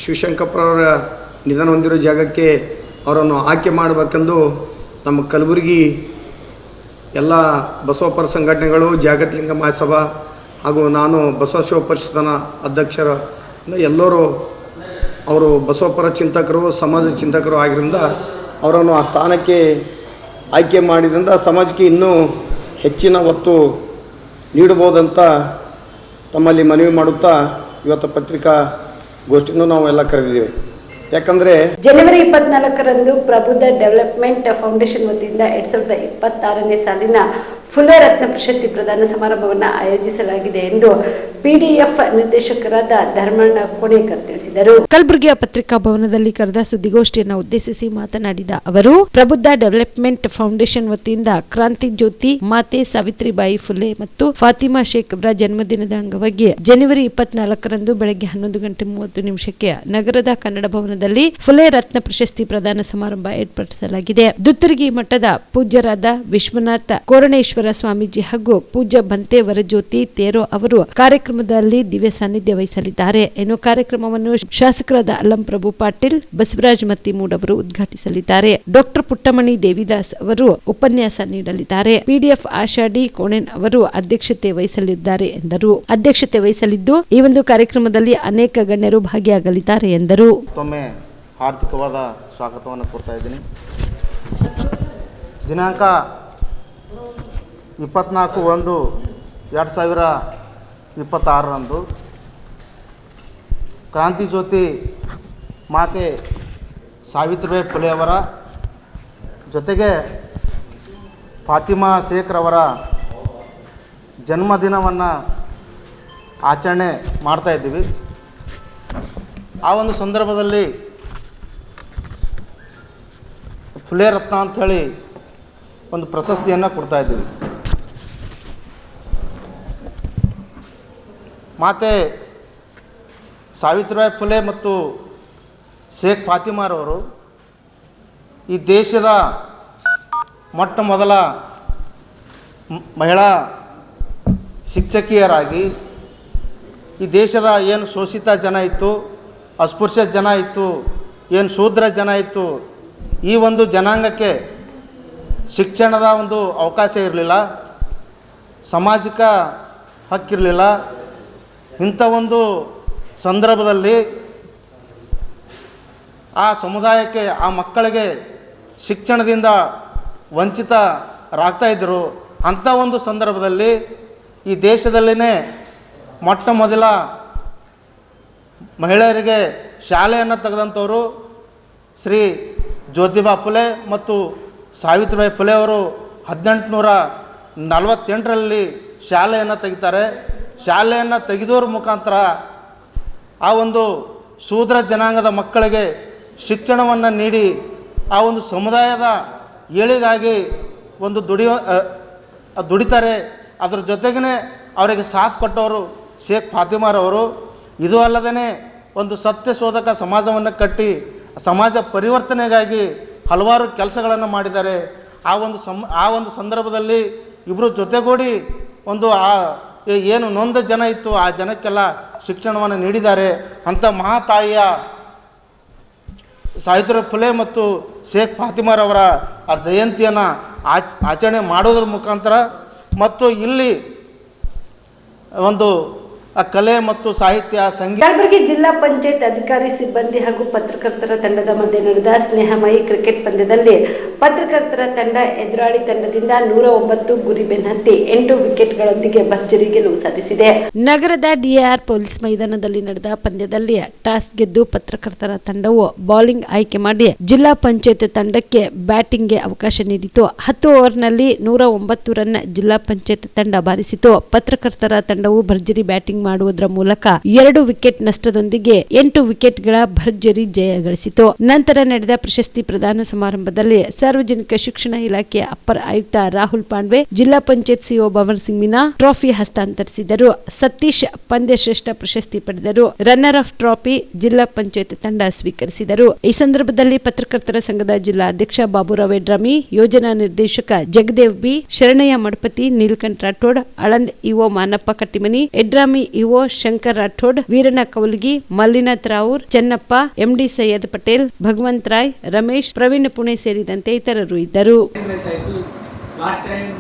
ಶಿವಶಂಕರಪ್ಪರವರ ನಿಧನ ಹೊಂದಿರೋ ಜಾಗಕ್ಕೆ ಅವರನ್ನು ಆಯ್ಕೆ ಮಾಡಬೇಕೆಂದು ನಮ್ಮ ಕಲಬುರಗಿ ಎಲ್ಲ ಬಸವಪರ ಸಂಘಟನೆಗಳು, ಜಾಗತಿಕ ಮಹಾಸಭಾ ಹಾಗೂ ನಾನು ಬಸವ ಪರಿಷತ್ತಿನ ಅಧ್ಯಕ್ಷರ ಎಲ್ಲರೂ ಅವರು ಬಸವಪರ ಚಿಂತಕರು, ಸಮಾಜ ಚಿಂತಕರು ಆಗಿದ್ದರಿಂದ ಅವರನ್ನು ಆ ಸ್ಥಾನಕ್ಕೆ ಆಯ್ಕೆ ಮಾಡಿದ್ರಿಂದ ಸಮಾಜಕ್ಕೆ ಇನ್ನೂ ಹೆಚ್ಚಿನ ಒತ್ತು ನೀಡಬಹುದಂತ ತಮ್ಮಲ್ಲಿ ಮನವಿ ಮಾಡುತ್ತಾ ಇವತ್ತು ಪತ್ರಿಕಾ ಗೋಷ್ಠಿಯನ್ನು ನಾವೆಲ್ಲ ಕರೆದಿದ್ದೇವೆ. ಯಾಕಂದರೆ ಜನವರಿ 24ರಂದು ಪ್ರಬುದ್ಧ ಡೆವಲಪ್ಮೆಂಟ್ ಫೌಂಡೇಶನ್ ವತಿಯಿಂದ 2026ನೇ ಸಾಲಿನ ಫುಲೆ ರತ್ನ ಪ್ರಶಸ್ತಿ ಪ್ರದಾನ ಸಮಾರಂಭವನ್ನು ಆಯೋಜಿಸಲಾಗಿದೆ ಎಂದು ಪಿಡಿಎಫ್ ನಿರ್ದೇಶಕರಾದ ಧರ್ಮಣ್ಣ ಕೋಣೇಕರ್ ತಿಳಿಸಿದರು. ಕಲಬುರಗಿಯ ಪತ್ರಿಕಾ ಭವನದಲ್ಲಿ ಕರೆದ ಸುದ್ದಿಗೋಷ್ಠಿಯನ್ನು ಉದ್ದೇಶಿಸಿ ಮಾತನಾಡಿದ ಅವರು, ಪ್ರಬುದ್ಧ ಡೆವಲಪ್ಮೆಂಟ್ ಫೌಂಡೇಶನ್ ವತಿಯಿಂದ ಕ್ರಾಂತಿ ಜ್ಯೋತಿ ಮಾತೆ ಸಾವಿತ್ರಿಬಾಯಿ ಫುಲೆ ಮತ್ತು ಫಾತಿಮಾ ಶೇಖ್ ಅವರ ಜನ್ಮದಿನದ ಅಂಗವಾಗಿ ಜನವರಿ 24ರಂದು ಬೆಳಗ್ಗೆ 11:30 ನಗರದ ಕನ್ನಡ ಭವನದಲ್ಲಿ ಫುಲೆ ರತ್ನ ಪ್ರಶಸ್ತಿ ಪ್ರದಾನ ಸಮಾರಂಭ ಏರ್ಪಡಿಸಲಾಗಿದೆ. ದುತ್ತರಗಿ ಮಠದ ಪೂಜ್ಯರಾದ ವಿಶ್ವನಾಥ ಕೋರಣೇಶ್ವರ ಸ್ವಾಮೀಜಿ ಹಾಗೂ ಪೂಜ್ಯ ಬಂತೆ ವರಜ್ಯೋತಿ ತೇರೋ ಅವರು ಕಾರ್ಯಕ್ರಮದಲ್ಲಿ ದಿವ್ಯ ಸಾನ್ನಿಧ್ಯ ವಹಿಸಲಿದ್ದಾರೆ. ಇನ್ನು ಕಾರ್ಯಕ್ರಮವನ್ನು ಶಾಸಕರಾದ ಅಲ್ಲಂ ಪ್ರಭು ಪಾಟೀಲ್, ಬಸವರಾಜ್ ಮತ್ತಿಮೂಡ್ ಅವರು ಉದ್ಘಾಟಿಸಲಿದ್ದಾರೆ. ಡಾಕ್ಟರ್ ಪುಟ್ಟಮಣಿ ದೇವಿದಾಸ್ ಅವರು ಉಪನ್ಯಾಸ ನೀಡಲಿದ್ದಾರೆ. ಪಿಡಿಎಫ್ ಆಷಾಢಿ ಕೋಣೆನ್ ಅವರು ಅಧ್ಯಕ್ಷತೆ ವಹಿಸಲಿದ್ದು ಈ ಒಂದು ಕಾರ್ಯಕ್ರಮದಲ್ಲಿ ಅನೇಕ ಗಣ್ಯರು ಭಾಗಿಯಾಗಲಿದ್ದಾರೆ ಎಂದರು. ಮತ್ತೊಮ್ಮೆ ಹಾರ್ದಿಕವಾದ ಸ್ವಾಗತವನ್ನು ಕೊಡ್ತಾ ಇದ್ದೀನಿ. ದಿನಾಂಕ 24/1/2026ರಂದು ಕ್ರಾಂತಿ ಜ್ಯೋತಿ ಮಾತೆ ಸಾವಿತ್ರಿಬಾಯಿ ಫುಲೆ ಅವರ ಜೊತೆಗೆ ಫಾತಿಮಾ ಶೇಖ್ರವರ ಜನ್ಮದಿನವನ್ನು ಆಚರಣೆ ಮಾಡ್ತಾ ಇದ್ದೀವಿ. ಆ ಒಂದು ಸಂದರ್ಭದಲ್ಲಿ ಫುಲೆ ರತ್ನ ಅಂಥೇಳಿ ಒಂದು ಪ್ರಶಸ್ತಿಯನ್ನು ಕೊಡ್ತಾ ಇದ್ದೀವಿ. ಮಾತೆ ಸಾವಿತ್ರಿಬಾಯಿ ಫುಲೆ ಮತ್ತು ಶೇಖ್ ಫಾತಿಮಾರವರು ಈ ದೇಶದ ಮೊಟ್ಟ ಮೊದಲ ಮಹಿಳಾ ಶಿಕ್ಷಕಿಯರಾಗಿ ಈ ದೇಶದ ಏನು ಶೋಷಿತ ಜನ ಇತ್ತು, ಅಸ್ಪೃಶ್ಯ ಜನ ಇತ್ತು, ಏನು ಶೂದ್ರ ಜನ ಇತ್ತು, ಈ ಒಂದು ಜನಾಂಗಕ್ಕೆ ಶಿಕ್ಷಣದ ಒಂದು ಅವಕಾಶ ಇರಲಿಲ್ಲ, ಸಾಮಾಜಿಕ ಹಕ್ಕಿರಲಿಲ್ಲ. ಇಂಥ ಒಂದು ಸಂದರ್ಭದಲ್ಲಿ ಆ ಸಮುದಾಯಕ್ಕೆ, ಆ ಮಕ್ಕಳಿಗೆ ಶಿಕ್ಷಣದಿಂದ ವಂಚಿತರಾಗ್ತಾಯಿದ್ದರು. ಅಂಥ ಒಂದು ಸಂದರ್ಭದಲ್ಲಿ ಈ ದೇಶದಲ್ಲಿನೇ ಮೊಟ್ಟ ಮೊದಲ ಮಹಿಳೆಯರಿಗೆ ಶಾಲೆಯನ್ನು ತೆಗೆದಂಥವರು ಶ್ರೀ ಜ್ಯೋತಿಬಾ ಫುಲೆ ಮತ್ತು ಸಾವಿತ್ರಿಬಾಯಿ ಫುಲೆ ಅವರು 1848ರಲ್ಲಿ ಶಾಲೆಯನ್ನು ತೆಗಿತಾರೆ. ಶಾಲೆಯನ್ನು ತೆಗೆದೋರ ಮುಖಾಂತರ ಆ ಒಂದು ಶೂದ್ರ ಜನಾಂಗದ ಮಕ್ಕಳಿಗೆ ಶಿಕ್ಷಣವನ್ನು ನೀಡಿ ಆ ಒಂದು ಸಮುದಾಯದ ಏಳಿಗಾಗಿ ಒಂದು ದುಡಿತಾರೆ. ಅದ್ರ ಜೊತೆಗೇ ಅವರಿಗೆ ಸಾಥ್ ಕೊಟ್ಟವರು ಶೇಖ್ ಫಾತಿಮಾರವರು. ಇದು ಅಲ್ಲದೇ ಒಂದು ಸತ್ಯಶೋಧಕ ಸಮಾಜವನ್ನು ಕಟ್ಟಿ ಸಮಾಜ ಪರಿವರ್ತನೆಗಾಗಿ ಹಲವಾರು ಕೆಲಸಗಳನ್ನು ಮಾಡಿದ್ದಾರೆ. ಆ ಒಂದು ಸಂದರ್ಭದಲ್ಲಿ ಇಬ್ಬರು ಜೊತೆಗೂಡಿ ಒಂದು ಏನು ನೊಂದ ಜನ ಇತ್ತು ಆ ಜನಕ್ಕೆಲ್ಲ ಶಿಕ್ಷಣವನ್ನು ನೀಡಿದ್ದಾರೆ. ಅಂಥ ಮಹಾತಾಯಿಯ ಸಾವಿತ್ರಿ ಫುಲೆ ಮತ್ತು ಶೇಖ್ ಫಾತಿಮಾರವರ ಆ ಜಯಂತಿಯನ್ನು ಆಚರಣೆ ಮಾಡೋದ್ರ ಮುಖಾಂತರ ಮತ್ತು ಇಲ್ಲಿ ಒಂದು ಕಲೆ ಮತ್ತು ಸಾಹಿತ್ಯ ಸಂಗೀತ. ಕಲಬುರಗಿ ಜಿಲ್ಲಾ ಪಂಚಾಯತ್ ಅಧಿಕಾರಿ ಸಿಬ್ಬಂದಿ ಹಾಗೂ ಪತ್ರಕರ್ತರ ತಂಡದ ಮಧ್ಯೆ ನಡೆದ ಸ್ನೇಹಮಯಿ ಕ್ರಿಕೆಟ್ ಪಂದ್ಯದಲ್ಲಿ ಪತ್ರಕರ್ತರ ತಂಡ ಎದುರಾಳಿ ತಂಡದಿಂದ 109 ಗುರಿ ಬೆನ್ನತ್ತಿ 8 ವಿಕೆಟ್ಗಳೊಂದಿಗೆ ಭರ್ಜರಿ ಗೆಲುವು ಸಾಧಿಸಿದೆ. ನಗರದ ಡಿಆರ್ ಪೊಲೀಸ್ ಮೈದಾನದಲ್ಲಿ ನಡೆದ ಪಂದ್ಯದಲ್ಲಿ ಟಾಸ್ ಗೆದ್ದು ಪತ್ರಕರ್ತರ ತಂಡವು ಬೌಲಿಂಗ್ ಆಯ್ಕೆ ಮಾಡಿ ಜಿಲ್ಲಾ ಪಂಚಾಯತ್ ತಂಡಕ್ಕೆ ಬ್ಯಾಟಿಂಗ್ಗೆ ಅವಕಾಶ ನೀಡಿತು. 10 ಓವರ್ನಲ್ಲಿ 109 ರನ್ ಜಿಲ್ಲಾ ಪಂಚಾಯತ್ ತಂಡ ಬಾರಿಸಿತು. ಪತ್ರಕರ್ತರ ತಂಡವು ಭರ್ಜರಿ ಬ್ಯಾಟಿಂಗ್ ಮಾಡುವುದರ ಮೂಲಕ 2 ವಿಕೆಟ್ ನಷ್ಟದೊಂದಿಗೆ 8 ವಿಕೆಟ್ಗಳ ಭರ್ಜರಿ ಜಯ ಗಳಿಸಿತು. ನಂತರ ನಡೆದ ಪ್ರಶಸ್ತಿ ಪ್ರದಾನ ಸಮಾರಂಭದಲ್ಲಿ ಸಾರ್ವಜನಿಕ ಶಿಕ್ಷಣ ಇಲಾಖೆ ಅಪ್ಪರ್ ಆಯುಕ್ತ ರಾಹುಲ್ ಪಾಂಡ್ವೆ, ಜಿಲ್ಲಾ ಪಂಚಾಯತ್ ಸಿಒ ಭವನ್ ಸಿಂಗ್ ಮೀನಾ ಟ್ರೋಫಿ ಹಸ್ತಾಂತರಿಸಿದರು. ಸತೀಶ್ ಪಂದ್ಯ ಶ್ರೇಷ್ಠ ಪ್ರಶಸ್ತಿ ಪಡೆದರು. ರನ್ನರ್ ಆಫ್ ಟ್ರೋಫಿ ಜಿಲ್ಲಾ ಪಂಚಾಯತ್ ತಂಡ ಸ್ವೀಕರಿಸಿದರು. ಈ ಸಂದರ್ಭದಲ್ಲಿ ಪತ್ರಕರ್ತರ ಸಂಘದ ಜಿಲ್ಲಾ ಅಧ್ಯಕ್ಷ ಬಾಬುರಾವ್ ಎಡ್ರಾಮಿ, ಯೋಜನಾ ನಿರ್ದೇಶಕ Jagdev B, Sharanayya Madapati, Neelakantha Rathod, Aland EO Manappa Kattimani, Yadrami EO Shankar Rathod, Veeranna Kaulgi, Mallinath Ravoor, Chennappa, MD Syed Patel, Bhagwant Rai, Ramesh, Praveen Pune ಸೇರಿದಂತೆ ಇತರರು ಇದ್ದರು. ಲಾಸ್ಟ್ ಟೈಮ್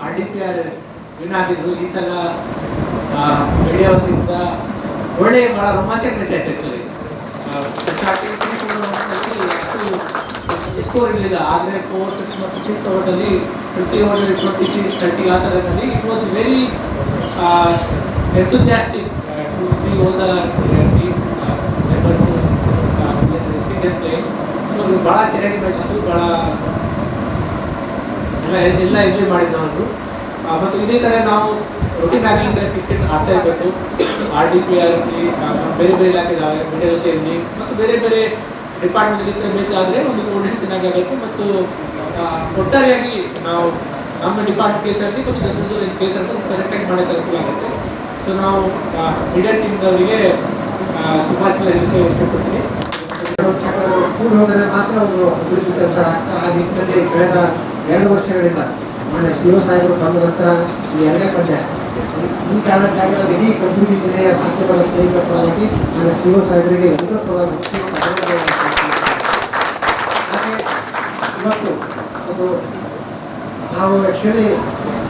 RDPR ವಿನ್ ಆಗಿದ್ರು. ಈ ಸಲ ಮೀಡಿಯಾದಿಂದ ಒಳ್ಳೆ ಬಹಳ ರೋಮಾಂಚಕ ಮ್ಯಾಚ್ ಆಯ್ತು. ಆಕ್ಚುಲಿ ಸ್ಟಾರ್ಟಿಂಗ್ ಸ್ಕೋರ್ ಇರಲಿಲ್ಲ, ಆದರೆ 4, 6 ಮತ್ತು 6 ಓವರ್ನಲ್ಲಿ ಪ್ರತಿ ಓವರ್ 26, 30 ಆ ಥರದಲ್ಲಿ it was very enthusiastic to see all the team members see them play. So ಭಾಳ ಚೆನ್ನಾಗಿ ಮ್ಯಾಚ್ ಆಯಿತು, ಭಾಳ ಎಲ್ಲ ಎಂಜಾಯ್ ಮಾಡಿದ್ರು ಅವರು. ಮತ್ತು ಇದೇ ಥರ ನಾವು ರೊಟೀನ್ ಆಗಿಂದ ಕ್ರಿಕೆಟ್ ಆಡ್ತಾ ಇರಬೇಕು. RDPR ಬೇರೆ ಬೇರೆ ಇಲಾಖೆ ಇದ್ದಾವೆ, ಮೀಡಿಯಾ ಜೊತೆ ಇರಲಿ ಮತ್ತು ಬೇರೆ ಬೇರೆ ಡಿಪಾರ್ಟ್ಮೆಂಟ್ ಈ ಥರ ಮ್ಯಾಚ್ ಆದರೆ ಒಂದು ಕೋರ್ಡಿನೇಷನ್ ಚೆನ್ನಾಗಿ ಆಗುತ್ತೆ. ಮತ್ತು ಒಟ್ಟಾರೆಯಾಗಿ ನಾವು ನಮ್ಮ ಡಿಪಾರ್ಟ್ಮೆಂಟ್ ಕೇಸಲ್ಲಿ ಮತ್ತು ಜನರದ್ದು ಕೇಸ್ ಅಂತ ಕರೆಕ್ಟಾಗಿ ಮಾಡೋಕ್ಕೆ ಅನುಕೂಲ ಆಗುತ್ತೆ. ಸೊ ನಾವು ಮೀಡಿಯಾ ಟೀಮ್ದವರಿಗೆ ಶುಭಾಶಯ ಹೇಳಲಿಕ್ಕೆ ಇಷ್ಟಪಡ್ತೀನಿ. ಕೂಡ ಹೋದರೆ ಮಾತ್ರ ಒಂದು ಅಭಿವೃದ್ಧಿ ಕೆಲಸ ಆಗ್ತಾ ಆ ನಿಟ್ಟಿನಲ್ಲಿ ಕಳೆದ 2 ವರ್ಷಗಳಿಂದ ಮಾನ್ಯ ಸಿಒ ಸಾಹೇಬರು ಬಂದ ನಂತರ ಈ 2ನೇ ಪಂಚಾಯತ್ ಈ ಕಾರಣಕ್ಕಾಗಿ ನಾವು ಇಡೀ ಕಲಬುರಗಿ ಜಿಲ್ಲೆಯ ಮಾಧ್ಯಮದ ಸ್ನೇಹಿತರ ಪರವಾಗಿ ಮಾನ್ಯ ಸಿಒ ಸಾಹೇಬರಿಗೆ ಎಲ್ಲರ ಪರವಾಗಿ ಹಾಗೆ ಇವತ್ತು ಒಂದು ನಾವು ಆ್ಯಕ್ಚುಲಿ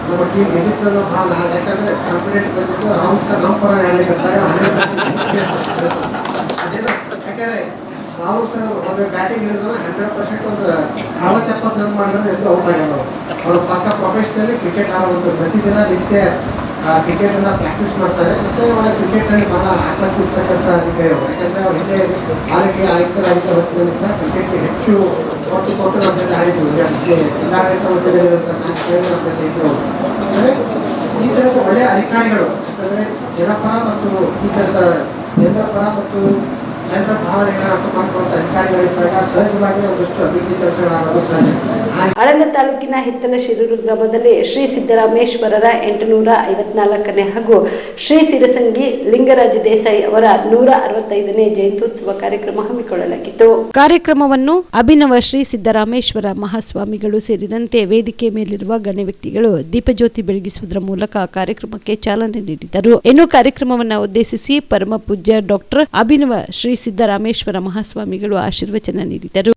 ನಮ್ಮ ಟೀಮ್ ಗೆಲ್ಲಿಸಲು ಭಾಳ ಯಾಕಂದರೆ ಕಾನ್ಫಿಡೆಂಟ್ ಬಂದಿದ್ದು ರಾಹುಲ್ ಸರ್ ನಮ್ಮ ಪರ ಹೇಳಲಿಕ್ಕಾಗ ಅದೇನು ಯಾಕಂದರೆ ರಾಹುಲ್ ಸರ್ ಒಂದು ಬ್ಯಾಟಿಂಗ್ ಹಿಡಿದ್ರೆ 100% ಒಂದು 40-70 ರನ್ ಮಾಡಿದ್ರೆ ಎಲ್ಲೂ ಔಟ್ ಆಗಲ್ಲ. ಅವರು ಪಕ್ಕ ಪ್ರೊಫೆಷನಲಿ ಕ್ರಿಕೆಟ್ ಆಡೋದು ಪ್ರತಿದಿನ ನಿತ್ಯ ಕ್ರಿಕೆಟನ್ನು ಪ್ರಾಕ್ಟೀಸ್ ಮಾಡ್ತಾರೆ. ಮತ್ತು ಅವರ ಕ್ರಿಕೆಟ್ನಲ್ಲಿ ಭಾಳ ಆಸಕ್ತಿ ಇರ್ತಕ್ಕಂಥ ಅಧಿಕಾರಿಗಳು. ಯಾಕಂದರೆ ಅವ್ರು ಹಿಂದೆ ಪಾಲಿಕೆ ಆಯುಕ್ತರಾಗಿದ್ದ ಹೊತ್ತಿನಲ್ಲಿ ಸಹ ಕ್ರಿಕೆಟ್ಗೆ ಹೆಚ್ಚು ಕೊಟ್ಟು ನಮ್ಮ ಜೊತೆ ಆಡಿದ್ರು. ಜಿಲ್ಲಾಡಳಿತ ಹುದ್ದೆಗಳಿರುವಂಥ ನಮ್ಮ ಜೊತೆ ಇದ್ದರು. ಅಂದರೆ ಈ ಥರದ ಒಳ್ಳೆಯ ಅಧಿಕಾರಿಗಳು, ಯಾಕಂದರೆ ಜನಪರ ಮತ್ತು ಈ ಥರದ ಜನರ ಪರ ಮತ್ತು ಜನರ ಭಾವನೆಗಳನ್ನು ಅರ್ಥ ಮಾಡಿಕೊಳ್ಳುವಂಥ ಅಧಿಕಾರಿಗಳಿದ್ದಾಗ ಸಹಜವಾಗಿ ಒಂದಷ್ಟು ಅಭಿವೃದ್ಧಿ ಕೆಲಸಗಳಾಗೋದು ಸಹಜ. ಆಳಂದ ತಾಲೂಕಿನ ಹಿತ್ತಲಶಿರೂರು ಗ್ರಾಮದಲ್ಲಿ ಶ್ರೀ ಸಿದ್ದರಾಮೇಶ್ವರರ 854ನೇ ಹಾಗೂ ಶ್ರೀ ಸಿರಸಂಗಿ ಲಿಂಗರಾಜ ದೇಸಾಯಿ ಅವರ 165ನೇ ಜಯಂತ್ಯುತ್ಸವ ಕಾರ್ಯಕ್ರಮ ಹಮ್ಮಿಕೊಳ್ಳಲಾಗಿತ್ತು. ಕಾರ್ಯಕ್ರಮವನ್ನು ಅಭಿನವ ಶ್ರೀ ಸಿದ್ದರಾಮೇಶ್ವರ ಮಹಾಸ್ವಾಮಿಗಳು ಸೇರಿದಂತೆ ವೇದಿಕೆ ಮೇಲಿರುವ ಗಣ್ಯ ವ್ಯಕ್ತಿಗಳು ದೀಪಜ್ಯೋತಿ ಬೆಳಗಿಸುವುದರ ಮೂಲಕ ಕಾರ್ಯಕ್ರಮಕ್ಕೆ ಚಾಲನೆ ನೀಡಿದರು. ಇನ್ನು ಕಾರ್ಯಕ್ರಮವನ್ನು ಉದ್ದೇಶಿಸಿ ಪರಮ ಪೂಜ್ಯ ಡಾಕ್ಟರ್ ಅಭಿನವ ಶ್ರೀ ಸಿದ್ದರಾಮೇಶ್ವರ ಮಹಾಸ್ವಾಮಿಗಳು ಆಶೀರ್ವಚನ ನೀಡಿದರು.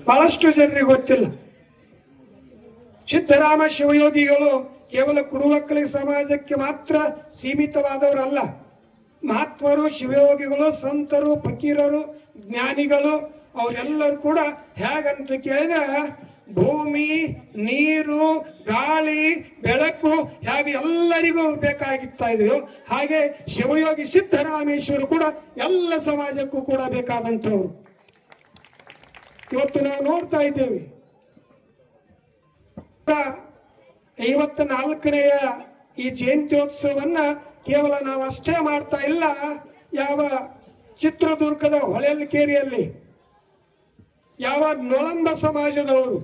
ಬಹಳಷ್ಟು ಜನರಿಗೆ ಗೊತ್ತಿಲ್ಲ, ಸಿದ್ದರಾಮ ಶಿವಯೋಗಿಗಳು ಕೇವಲ ಕುಡುಮಕ್ಕಳ ಸಮಾಜಕ್ಕೆ ಮಾತ್ರ ಸೀಮಿತವಾದವರಲ್ಲ. ಮಹಾತ್ಮರು, ಶಿವಯೋಗಿಗಳು, ಸಂತರು, ಫಕೀರರು, ಜ್ಞಾನಿಗಳು ಅವರೆಲ್ಲರೂ ಕೂಡ ಹೇಗಂತ ಕೇಳಿದ್ರೆ ಭೂಮಿ, ನೀರು, ಗಾಳಿ, ಬೆಳಕು ಹೇಗೆ ಎಲ್ಲರಿಗೂ ಬೇಕಾಗಿತ್ತಾ ಇದೆಯೋ ಹಾಗೆ ಶಿವಯೋಗಿ ಸಿದ್ದರಾಮೇಶ್ವರು ಕೂಡ ಎಲ್ಲ ಸಮಾಜಕ್ಕೂ ಕೂಡ ಬೇಕಾದಂಥವ್ರು. ಇವತ್ತು ನಾವು ನೋಡ್ತಾ ಇದ್ದೇವೆ 54ನೆಯ ಈ ಜಯಂತ್ಯೋತ್ಸವವನ್ನ ಕೇವಲ ನಾವು ಅಷ್ಟೇ ಮಾಡ್ತಾ ಇಲ್ಲ. ಯಾವ ಚಿತ್ರದುರ್ಗದ ಹೊಳೆಲ್ಕೆರೆಯಲ್ಲಿ ಯಾವ ನೊಳಂಬ ಸಮಾಜದವರು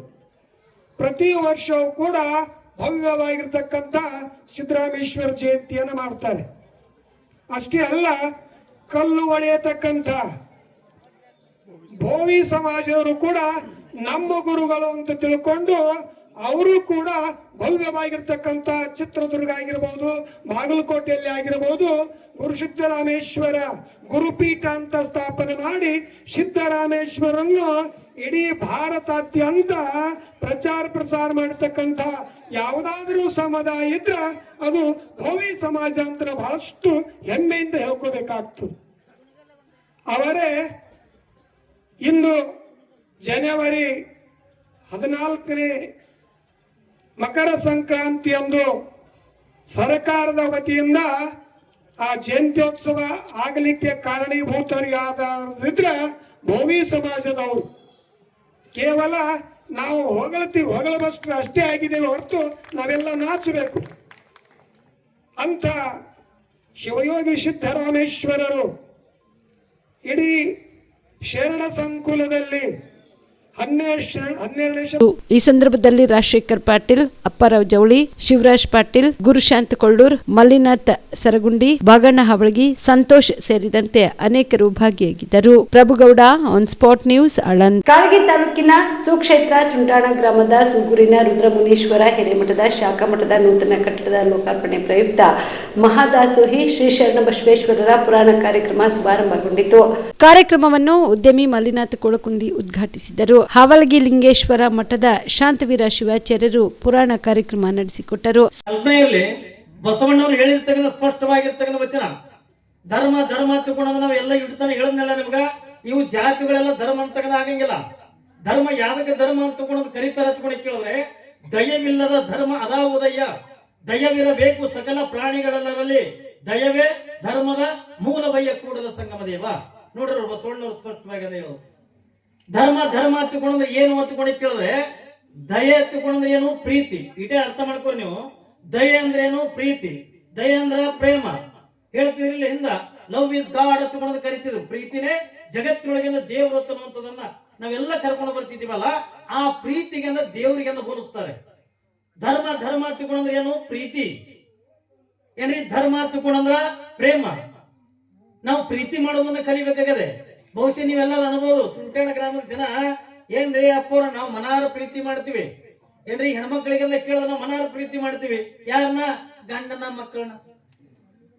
ಪ್ರತಿ ವರ್ಷವೂ ಕೂಡ ಭವ್ಯವಾಗಿರ್ತಕ್ಕಂಥ ಸಿದ್ದರಾಮೇಶ್ವರ ಜಯಂತಿಯನ್ನು ಮಾಡ್ತಾರೆ. ಅಷ್ಟೇ ಅಲ್ಲ, ಕಲ್ಲು ಒಡೆಯತಕ್ಕಂಥ ಭೋವಿ ಸಮಾಜದವರು ಕೂಡ ನಮ್ಮ ಗುರುಗಳು ಅಂತ ತಿಳ್ಕೊಂಡು ಅವರು ಕೂಡ ಭವ್ಯವಾಗಿರ್ತಕ್ಕಂಥ ಚಿತ್ರದುರ್ಗ ಆಗಿರ್ಬೋದು, ಬಾಗಲಕೋಟೆಯಲ್ಲಿ ಆಗಿರ್ಬೋದು, ಗುರುಸಿದ್ದರಾಮೇಶ್ವರ ಗುರುಪೀಠ ಅಂತ ಸ್ಥಾಪನೆ ಮಾಡಿ ಸಿದ್ದರಾಮೇಶ್ವರನ್ನು ಇಡೀ ಭಾರತಾದ್ಯಂತ ಪ್ರಚಾರ ಪ್ರಸಾರ ಮಾಡತಕ್ಕಂಥ ಯಾವುದಾದ್ರೂ ಸಮುದಾಯ ಇದ್ರೆ ಅದು ಭೋವಿ ಸಮಾಜ ಅಂತ ಬಹಳಷ್ಟು ಹೆಮ್ಮೆಯಿಂದ ಹೇಳ್ಕೋಬೇಕಾಗ್ತದೆ. ಅವರೇ ಇಂದು ಜನವರಿ 14ನೇ ಮಕರ ಸಂಕ್ರಾಂತಿಯಂದು ಸರ್ಕಾರದ ವತಿಯಿಂದ ಆ ಜಯಂತ್ಯೋತ್ಸವ ಆಗಲಿಕ್ಕೆ ಕಾರಣೀಭೂತರಿಗಾದ್ರೆ ಭೋವಿ ಸಮಾಜದವರು. ಕೇವಲ ನಾವು ಹೊಗಳಬಷ್ಟು ಅಷ್ಟೇ ಆಗಿದ್ದೇವೆ ಹೊರತು ನಾವೆಲ್ಲ ನಾಚಬೇಕು ಅಂತ ಶಿವಯೋಗಿ ಸಿದ್ದರಾಮೇಶ್ವರರು ಇಡೀ ಶರಣ ಸಂಕುಲದಲ್ಲಿ 12 ಈ ಸಂದರ್ಭದಲ್ಲಿ ರಾಜಶೇಖರ್ ಪಾಟೀಲ್, ಅಪ್ಪಾರಾವ್ ಜವಳಿ, ಶಿವರಾಜ್ ಪಾಟೀಲ್, ಗುರುಶಾಂತ್ ಕೊಳ್ಳೂರ್, ಮಲ್ಲಿನಾಥ್ ಸರಗುಂಡಿ, ಬಾಗಣ್ಣ ಹವಳಗಿ, ಸಂತೋಷ್ ಸೇರಿದಂತೆ ಅನೇಕರು ಭಾಗಿಯಾಗಿದ್ದರು. Prabhugouda, on spot news, Aland. Kalagi ತಾಲೂಕಿನ ಸುಕ್ಷೇತ್ರ ಸುಂಟಾಣ ಗ್ರಾಮದ ಸುಗೂರಿನ ರುದ್ರಮುನೀಶ್ವರ ಹಿರೇಮಠದ ಶಾಖಾ ಮಠದ ನೂತನ ಕಟ್ಟಡದ ಲೋಕಾರ್ಪಣೆ ಪ್ರಯುಕ್ತ ಮಹಾದಾಸೋಹಿ ಶ್ರೀ ಶರಣ ಬಸವೇಶ್ವರರ ಪುರಾಣ ಕಾರ್ಯಕ್ರಮ ಶುಭಾರಂಭಗೊಂಡಿತು. ಕಾರ್ಯಕ್ರಮವನ್ನು ಉದ್ಯಮಿ ಮಲ್ಲಿನಾಥ್ ಕೊಳಕುಂದಿ ಉದ್ಘಾಟಿಸಿದರು. ಹಾವಳಗಿ ಲಿಂಗೇಶ್ವರ ಮಠದ ಶಾಂತವೀರ ಶಿವಾಚಾರ್ಯರು ಪುರಾಣ ಕಾರ್ಯಕ್ರಮ ನಡೆಸಿಕೊಟ್ಟರು. ಕಲ್ಪನೆಯಲ್ಲಿ ಬಸವಣ್ಣವರು ಹೇಳಿರ್ತಕ್ಕಂಥ ಸ್ಪಷ್ಟವಾಗಿರ್ತಕ್ಕಂಥ ವಚನ, ಧರ್ಮ ಧರ್ಮ ತಗೊಂಡು ನಾವು ಎಲ್ಲ ಇಡ್ತಾನೆ ಹೇಳದ್ನೆಲ್ಲ ನಿಮ್ಗ. ಇವು ಜಾತಿಗಳೆಲ್ಲ ಧರ್ಮ ಅಂತಕ್ಕಂಥ ಆಗಂಗಿಲ್ಲ. ಧರ್ಮ ಯಾವ್ದಕ್ಕೆ ಧರ್ಮ ಅಂತ ತಗೊಂಡು ಕರೀತಾರ ತಗೊಂಡು ಕೇಳಿದ್ರೆ, ದಯವಿಲ್ಲದ ಧರ್ಮ ಅದಾವುದಯ್ಯ, ದಯವಿರಬೇಕು ಸಕಲ ಪ್ರಾಣಿಗಳೆಲ್ಲರಲ್ಲಿ, ದಯವೇ ಧರ್ಮದ ಮೂಲವಯ್ಯ ಕೂಡದ ಸಂಗಮ ದೇವ. ನೋಡ್ರಿ ಬಸವಣ್ಣವರು ಸ್ಪಷ್ಟವಾಗಿ ಹೇಳೋದು. ಧರ್ಮ ಧರ್ಮ ಹತ್ತುಕೊಂಡ್ರೆ ಏನು ಹತ್ತುಕೊಂಡು ಕೇಳಿದ್ರೆ, ದಯೆ ಹತ್ತುಕೊಂಡ್ರೆ ಏನು? ಪ್ರೀತಿ. ಇಟೇ ಅರ್ಥ ಮಾಡ್ಕೊಂಡು ನೀವು. ದಯೆ ಅಂದ್ರೆ ಏನು? ಪ್ರೀತಿ. ದಯೆ ಅಂದ್ರ ಪ್ರೇಮ. ಹೇಳ್ತಿದ್ರಿ ಹಿಂದ ಲವ್ ಇಸ್ ಗಾಡ್ ಹತ್ತುಕೊಂಡು ಕರಿತಿದ್ರು. ಪ್ರೀತಿನೇ ಜಗತ್ತಿನೊಳಗಿಂದ ದೇವರು ಅನ್ನುವಂಥದನ್ನ ನಾವೆಲ್ಲ ಕರ್ಕೊಂಡು ಬರ್ತಿದ್ದೀವಲ್ಲ, ಆ ಪ್ರೀತಿಗೆ ಅಂದ್ರೆ ದೇವರಿಗೆ ಅಂತ ಹೋಲಿಸ್ತಾರೆ. ಧರ್ಮ ಧರ್ಮ ಹತ್ತುಕೊಂಡ್ರೆ ಏನು? ಪ್ರೀತಿ. ಏನ್ರಿ? ಧರ್ಮ ಹತ್ತುಕೊಂಡ್ರ ಪ್ರೇಮ. ನಾವು ಪ್ರೀತಿ ಮಾಡೋದನ್ನ ಕಲಿಬೇಕಾಗದೆ. ಬಹುಶಃ ನೀವೆಲ್ಲರೂ ಅನ್ಬೋದು, ಸುಂಟಾಣ ಗ್ರಾಮದ ಜನ ಏನ್ರಿ ಅಪ್ಪವ್ರ ನಾವು ಮನಾರ ಪ್ರೀತಿ ಮಾಡ್ತೀವಿ. ಏನ್ರಿ ಹೆಣ್ಮಕ್ಳಿಗೆಲ್ಲ ಕೇಳಿದ್ರೆ ನಾವು ಮನಾರ ಪ್ರೀತಿ ಮಾಡ್ತೀವಿ. ಯಾರನ್ನ? ಗಂಡನ ಮಕ್ಕಳನ್ನ.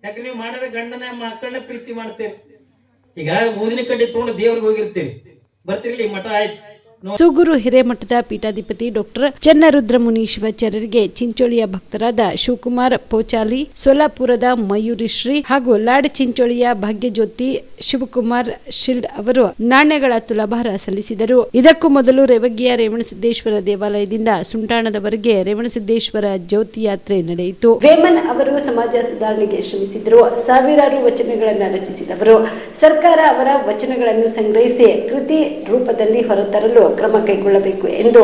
ಯಾಕೆ ನೀವು ಮಾಡಿದ ಗಂಡನ ಮಕ್ಕಳನ್ನ ಪ್ರೀತಿ ಮಾಡ್ತೀವಿ. ಈಗ ಊದಿನ ಕಡ್ಡಿ ತಗೊಂಡು ದೇವ್ರಿಗೆ ಹೋಗಿರ್ತೀವಿ, ಬರ್ತಿರ್ಲಿ ಮಠ ಆಯ್ತು. ಸುಗೂರು ಹಿರೇಮಠದ ಪೀಠಾಧಿಪತಿ ಡಾಕ್ಟರ್ ಚನ್ನರುದ್ರಮುನಿ ಶಿವಾಚಾರ್ಯರಿಗೆ ಚಿಂಚೋಳಿಯ ಭಕ್ತರಾದ ಶಿವಕುಮಾರ್ ಪೋಚಾಲಿ, ಸೋಲಾಪುರದ ಮಯೂರಿ ಶ್ರೀ ಹಾಗೂ ಲಾಡ್ ಚಿಂಚೋಳಿಯ ಭಾಗ್ಯಜ್ಯೋತಿ ಶಿವಕುಮಾರ್ ಶಿಲ್ಡ್ ಅವರು ನಾಣ್ಯಗಳ ತುಲಾಭಾರ ಸಲ್ಲಿಸಿದರು. ಇದಕ್ಕೂ ಮೊದಲು ರೇವಗಿಯ ರೇವಣಸಿದ್ದೇಶ್ವರ ದೇವಾಲಯದಿಂದ ಸುಂಟಾಣದವರೆಗೆ ರೇವಣಸಿದ್ದೇಶ್ವರ ಜ್ಯೋತಿ ಯಾತ್ರೆ ನಡೆಯಿತು. ವೇಮನ್ ಅವರು ಸಮಾಜ ಸುಧಾರಣೆಗೆ ಶ್ರಮಿಸಿದರು. ಸಾವಿರಾರು ವಚನಗಳನ್ನು ರಚಿಸಿದವರು. ಸರ್ಕಾರ ಅವರ ವಚನಗಳನ್ನು ಸಂಗ್ರಹಿಸಿ ಕೃತಿ ರೂಪದಲ್ಲಿ ಹೊರತರಲು ಕ್ರಮ ಕೈಗೊಳ್ಳಬೇಕು ಎಂದು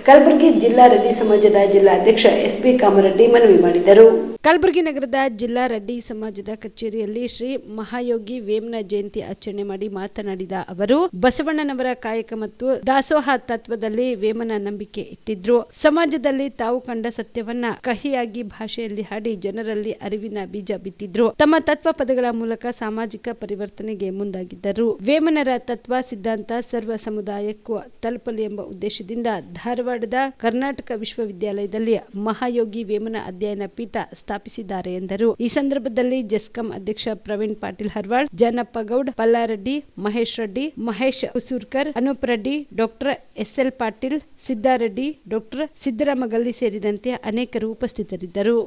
ಕಲಬುರಗಿ ಜಿಲ್ಲಾ ರೆಡ್ಡಿ ಸಮಾಜದ ಜಿಲ್ಲಾಧ್ಯಕ್ಷ ಎಸ್.ಬಿ. ಕಾಮರೆಡ್ಡಿ ಮನವಿ ಮಾಡಿದರು. ಕಲಬುರಗಿ ನಗರದ ಜಿಲ್ಲಾ ರೆಡ್ಡಿ ಸಮಾಜದ ಕಚೇರಿಯಲ್ಲಿ ಶ್ರೀ ಮಹಾಯೋಗಿ ವೇಮನ ಜಯಂತಿ ಆಚರಣೆ ಮಾಡಿ ಮಾತನಾಡಿದ ಅವರು, ಬಸವಣ್ಣನವರ ಕಾಯಕ ಮತ್ತು ದಾಸೋಹ ತತ್ವದಲ್ಲಿ ವೇಮನ ನಂಬಿಕೆ ಇಟ್ಟಿದ್ರು. ಸಮಾಜದಲ್ಲಿ ತಾವು ಕಂಡ ಸತ್ಯವನ್ನ ಕಹಿಯಾಗಿ ಭಾಷೆಯಲ್ಲಿ ಹಾಡಿ ಜನರಲ್ಲಿ ಅರಿವಿನ ಬೀಜ ಬಿತ್ತಿದ್ರು. ತಮ್ಮ ತತ್ವ ಪದಗಳ ಮೂಲಕ ಸಾಮಾಜಿಕ ಪರಿವರ್ತನೆಗೆ ಮುಂದಾಗಿದ್ದರು. ವೇಮನರ ತತ್ವ ಸಿದ್ಧಾಂತ ಸರ್ವ ಸಮುದಾಯಕ್ಕೂ ತಲುಪಲಿ ಎಂಬ ಉದ್ದೇಶದಿಂದ ಧಾರವಾಡದ ಕರ್ನಾಟಕ ವಿಶ್ವವಿದ್ಯಾಲಯದಲ್ಲಿ ಮಹಾಯೋಗಿ ವೇಮನ ಅಧ್ಯಯನ ಪೀಠ ಸ್ಥಾಪಿಸಿದ್ದಾರೆ ಎಂದರು. ಈ ಸಂದರ್ಭದಲ್ಲಿ ಜೆಸ್ಕಾಂ ಅಧ್ಯಕ್ಷ Praveen Patil Harwal, Janappa Goud, Pallareddy, Mahesh Reddy, Mahesh Usurkar, Anoop Reddy, doctor S L. Patil, Siddareddy, doctor Siddaramagalli ಸೇರಿದಂತೆ ಅನೇಕರು ಉಪಸ್ಥಿತರಿದ್ದರು.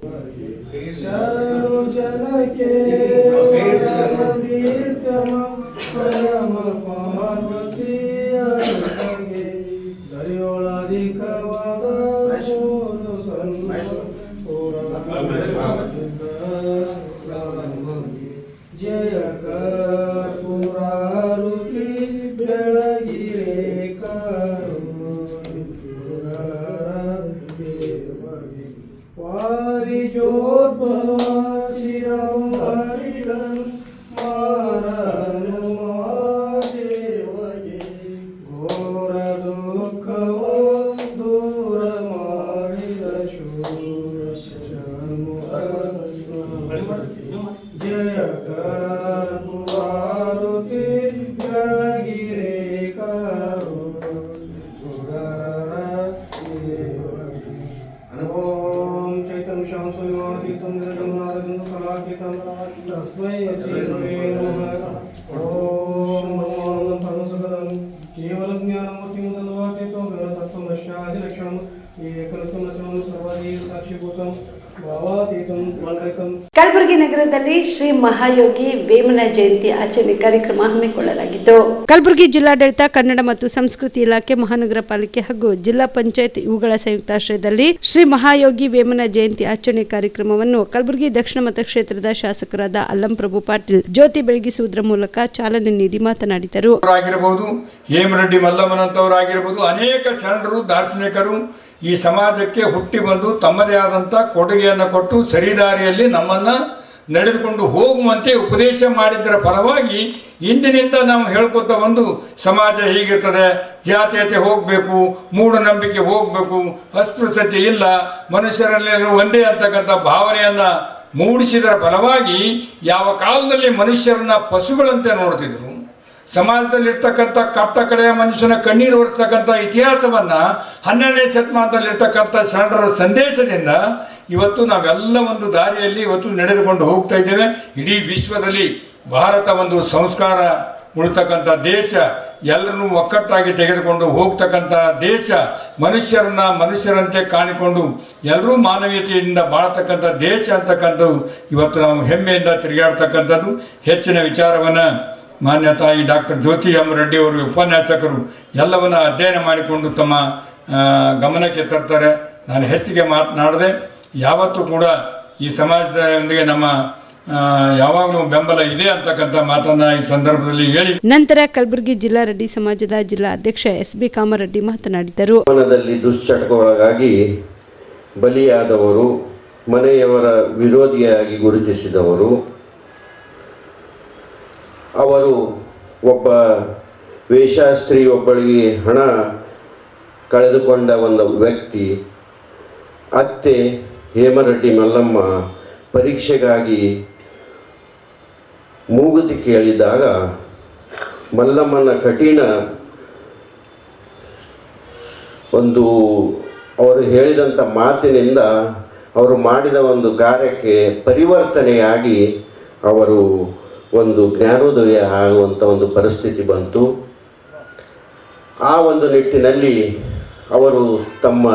ಘೋರ ದುಃಖವೋ ದೂರ ಕಲಬುರಗಿ ನಗರದಲ್ಲಿ ಶ್ರೀ ಮಹಾಯೋಗಿ ವೇಮನ ಜಯಂತಿ ಆಚರಣೆ ಕಾರ್ಯಕ್ರಮ ಹಮ್ಮಿಕೊಳ್ಳಲಾಗಿತ್ತು. ಕಲಬುರಗಿ ಜಿಲ್ಲಾಡಳಿತ, ಕನ್ನಡ ಮತ್ತು ಸಂಸ್ಕೃತಿ ಇಲಾಖೆ, ಮಹಾನಗರ ಪಾಲಿಕೆ ಹಾಗೂ ಜಿಲ್ಲಾ ಪಂಚಾಯತ್ ಇವುಗಳ ಸಂಯುಕ್ತಾಶ್ರಯದಲ್ಲಿ ಶ್ರೀ ಮಹಾಯೋಗಿ ವೇಮನ ಜಯಂತಿ ಆಚರಣೆ ಕಾರ್ಯಕ್ರಮವನ್ನು ಕಲಬುರಗಿ ದಕ್ಷಿಣ ಮತಕ್ಷೇತ್ರದ ಶಾಸಕರಾದ ಅಲ್ಲಂ ಪ್ರಭು ಪಾಟೀಲ್ ಜ್ಯೋತಿ ಬೆಳಗಿಸುವುದರ ಮೂಲಕ ಚಾಲನೆ ನೀಡಿ ಮಾತನಾಡಿದರು. ಹೇಮರೆಡ್ಡಿ ಮಲ್ಲಮ್ಮನಂತವರಾಗಿರಬಹುದು, ಅನೇಕ ಶರಣರು, ದಾರ್ಶನಿಕರು ಈ ಸಮಾಜಕ್ಕೆ ಹುಟ್ಟಿ ಬಂದು ತಮ್ಮದೇ ಆದಂಥ ಕೊಡುಗೆಯನ್ನು ಕೊಟ್ಟು ಸರಿದಾರಿಯಲ್ಲಿ ನಮ್ಮನ್ನು ನಡೆದುಕೊಂಡು ಹೋಗುವಂತೆ ಉಪದೇಶ ಮಾಡಿದ್ದರ ಫಲವಾಗಿ ಇಂದಿನಿಂದ ನಾವು ಹೇಳ್ಕೊತ ಬಂದು ಸಮಾಜ ಹೀಗಿರ್ತದೆ, ಜಾತೀಯತೆ ಹೋಗಬೇಕು, ಮೂಢನಂಬಿಕೆ ಹೋಗಬೇಕು, ಅಸ್ಪೃಶ್ಯತೆ ಇಲ್ಲ, ಮನುಷ್ಯರಲ್ಲಿ ಒಂದೇ ಅಂತಕ್ಕಂಥ ಭಾವನೆಯನ್ನು ಮೂಡಿಸಿದರ ಫಲವಾಗಿ ಯಾವ ಕಾಲದಲ್ಲಿ ಮನುಷ್ಯರನ್ನ ಪಶುಗಳಂತೆ ನೋಡ್ತಿದ್ರು, ಸಮಾಜದಲ್ಲಿರ್ತಕ್ಕಂಥ ಕಟ್ಟ ಕಡೆಯ ಮನುಷ್ಯನ ಕಣ್ಣೀರು ಒರೆಸ್ತಕ್ಕಂಥ ಇತಿಹಾಸವನ್ನು 12ನೇ ಶತಮಾನದಲ್ಲಿರ್ತಕ್ಕಂಥ ಶರಣರ ಸಂದೇಶದಿಂದ ಇವತ್ತು ನಾವೆಲ್ಲ ಒಂದು ದಾರಿಯಲ್ಲಿ ಇವತ್ತು ನಡೆದುಕೊಂಡು ಹೋಗ್ತಾ ಇದ್ದೇವೆ. ಇಡೀ ವಿಶ್ವದಲ್ಲಿ ಭಾರತ ಒಂದು ಸಂಸ್ಕಾರ ಉಳ್ತಕ್ಕಂಥ ದೇಶ, ಎಲ್ಲರನ್ನೂ ಒಕ್ಕಟ್ಟಾಗಿ ತೆಗೆದುಕೊಂಡು ಹೋಗ್ತಕ್ಕಂಥ ದೇಶ, ಮನುಷ್ಯರಂತೆ ಕಾಣಿಕೊಂಡು ಎಲ್ಲರೂ ಮಾನವೀಯತೆಯಿಂದ ಬಾಳ್ತಕ್ಕಂಥ ದೇಶ ಅಂತಕ್ಕಂಥದ್ದು ಇವತ್ತು ನಾವು ಹೆಮ್ಮೆಯಿಂದ ತಿರುಗಾಡ್ತಕ್ಕಂಥದ್ದು. ಹೆಚ್ಚಿನ ವಿಚಾರವನ್ನು ಮಾನ್ಯ ತಾಯಿ ಡಾಕ್ಟರ್ ಜ್ಯೋತಿ ಎಂ ರೆಡ್ಡಿ ಅವರು ಉಪನ್ಯಾಸಕರು ಎಲ್ಲವನ್ನು ಅಧ್ಯಯನ ಮಾಡಿಕೊಂಡು ತಮ್ಮ ಗಮನಕ್ಕೆ ತರ್ತಾರೆ. ನಾನು ಹೆಚ್ಚಿಗೆ ಮಾತನಾಡದೆ, ಯಾವತ್ತೂ ಕೂಡ ಈ ಸಮಾಜದೊಂದಿಗೆ ನಮ್ಮ ಯಾವಾಗಲೂ ಬೆಂಬಲ ಇದೆ ಅಂತಕ್ಕಂಥ ಮಾತನ್ನ ಈ ಸಂದರ್ಭದಲ್ಲಿ ಹೇಳಿ ನಂತರ ಕಲಬುರಗಿ ಜಿಲ್ಲಾ ರೆಡ್ಡಿ ಸಮಾಜದ ಜಿಲ್ಲಾ ಅಧ್ಯಕ್ಷ ಎಸ್.ಬಿ. ಕಾಮರೆಡ್ಡಿ ಮಾತನಾಡಿದರು. ಜೀವನದಲ್ಲಿ ದುಶ್ಚಟಗೊಳಗಾಗಿ ಬಲಿಯಾದವರು, ಮನೆಯವರ ವಿರೋಧಿಯಾಗಿ ಗುರುತಿಸಿದವರು, ಅವರು ಒಬ್ಬ ವೇಶ್ಯಾಸ್ತ್ರೀಯೊಬ್ಬಳಿಗೆ ಹಣ ಕಳೆದುಕೊಂಡ ಒಂದು ವ್ಯಕ್ತಿ. ಅತ್ತೆ ಹೇಮರೆಡ್ಡಿ ಮಲ್ಲಮ್ಮ ಪರೀಕ್ಷೆಗಾಗಿ ಮೂಗುತಿ ಕೇಳಿದಾಗ ಮಲ್ಲಮ್ಮನ ಕಠಿಣ ಅವರು ಹೇಳಿದಂಥ ಮಾತಿನಿಂದ ಅವರು ಮಾಡಿದ ಒಂದು ಕಾರ್ಯಕ್ಕೆ ಪರಿವರ್ತನೆಯಾಗಿ ಅವರು ಒಂದು ಜ್ಞಾನೋದಯ ಆಗುವಂಥ ಒಂದು ಪರಿಸ್ಥಿತಿ ಬಂತು. ಆ ಒಂದು ನಿಟ್ಟಿನಲ್ಲಿ ಅವರು ತಮ್ಮ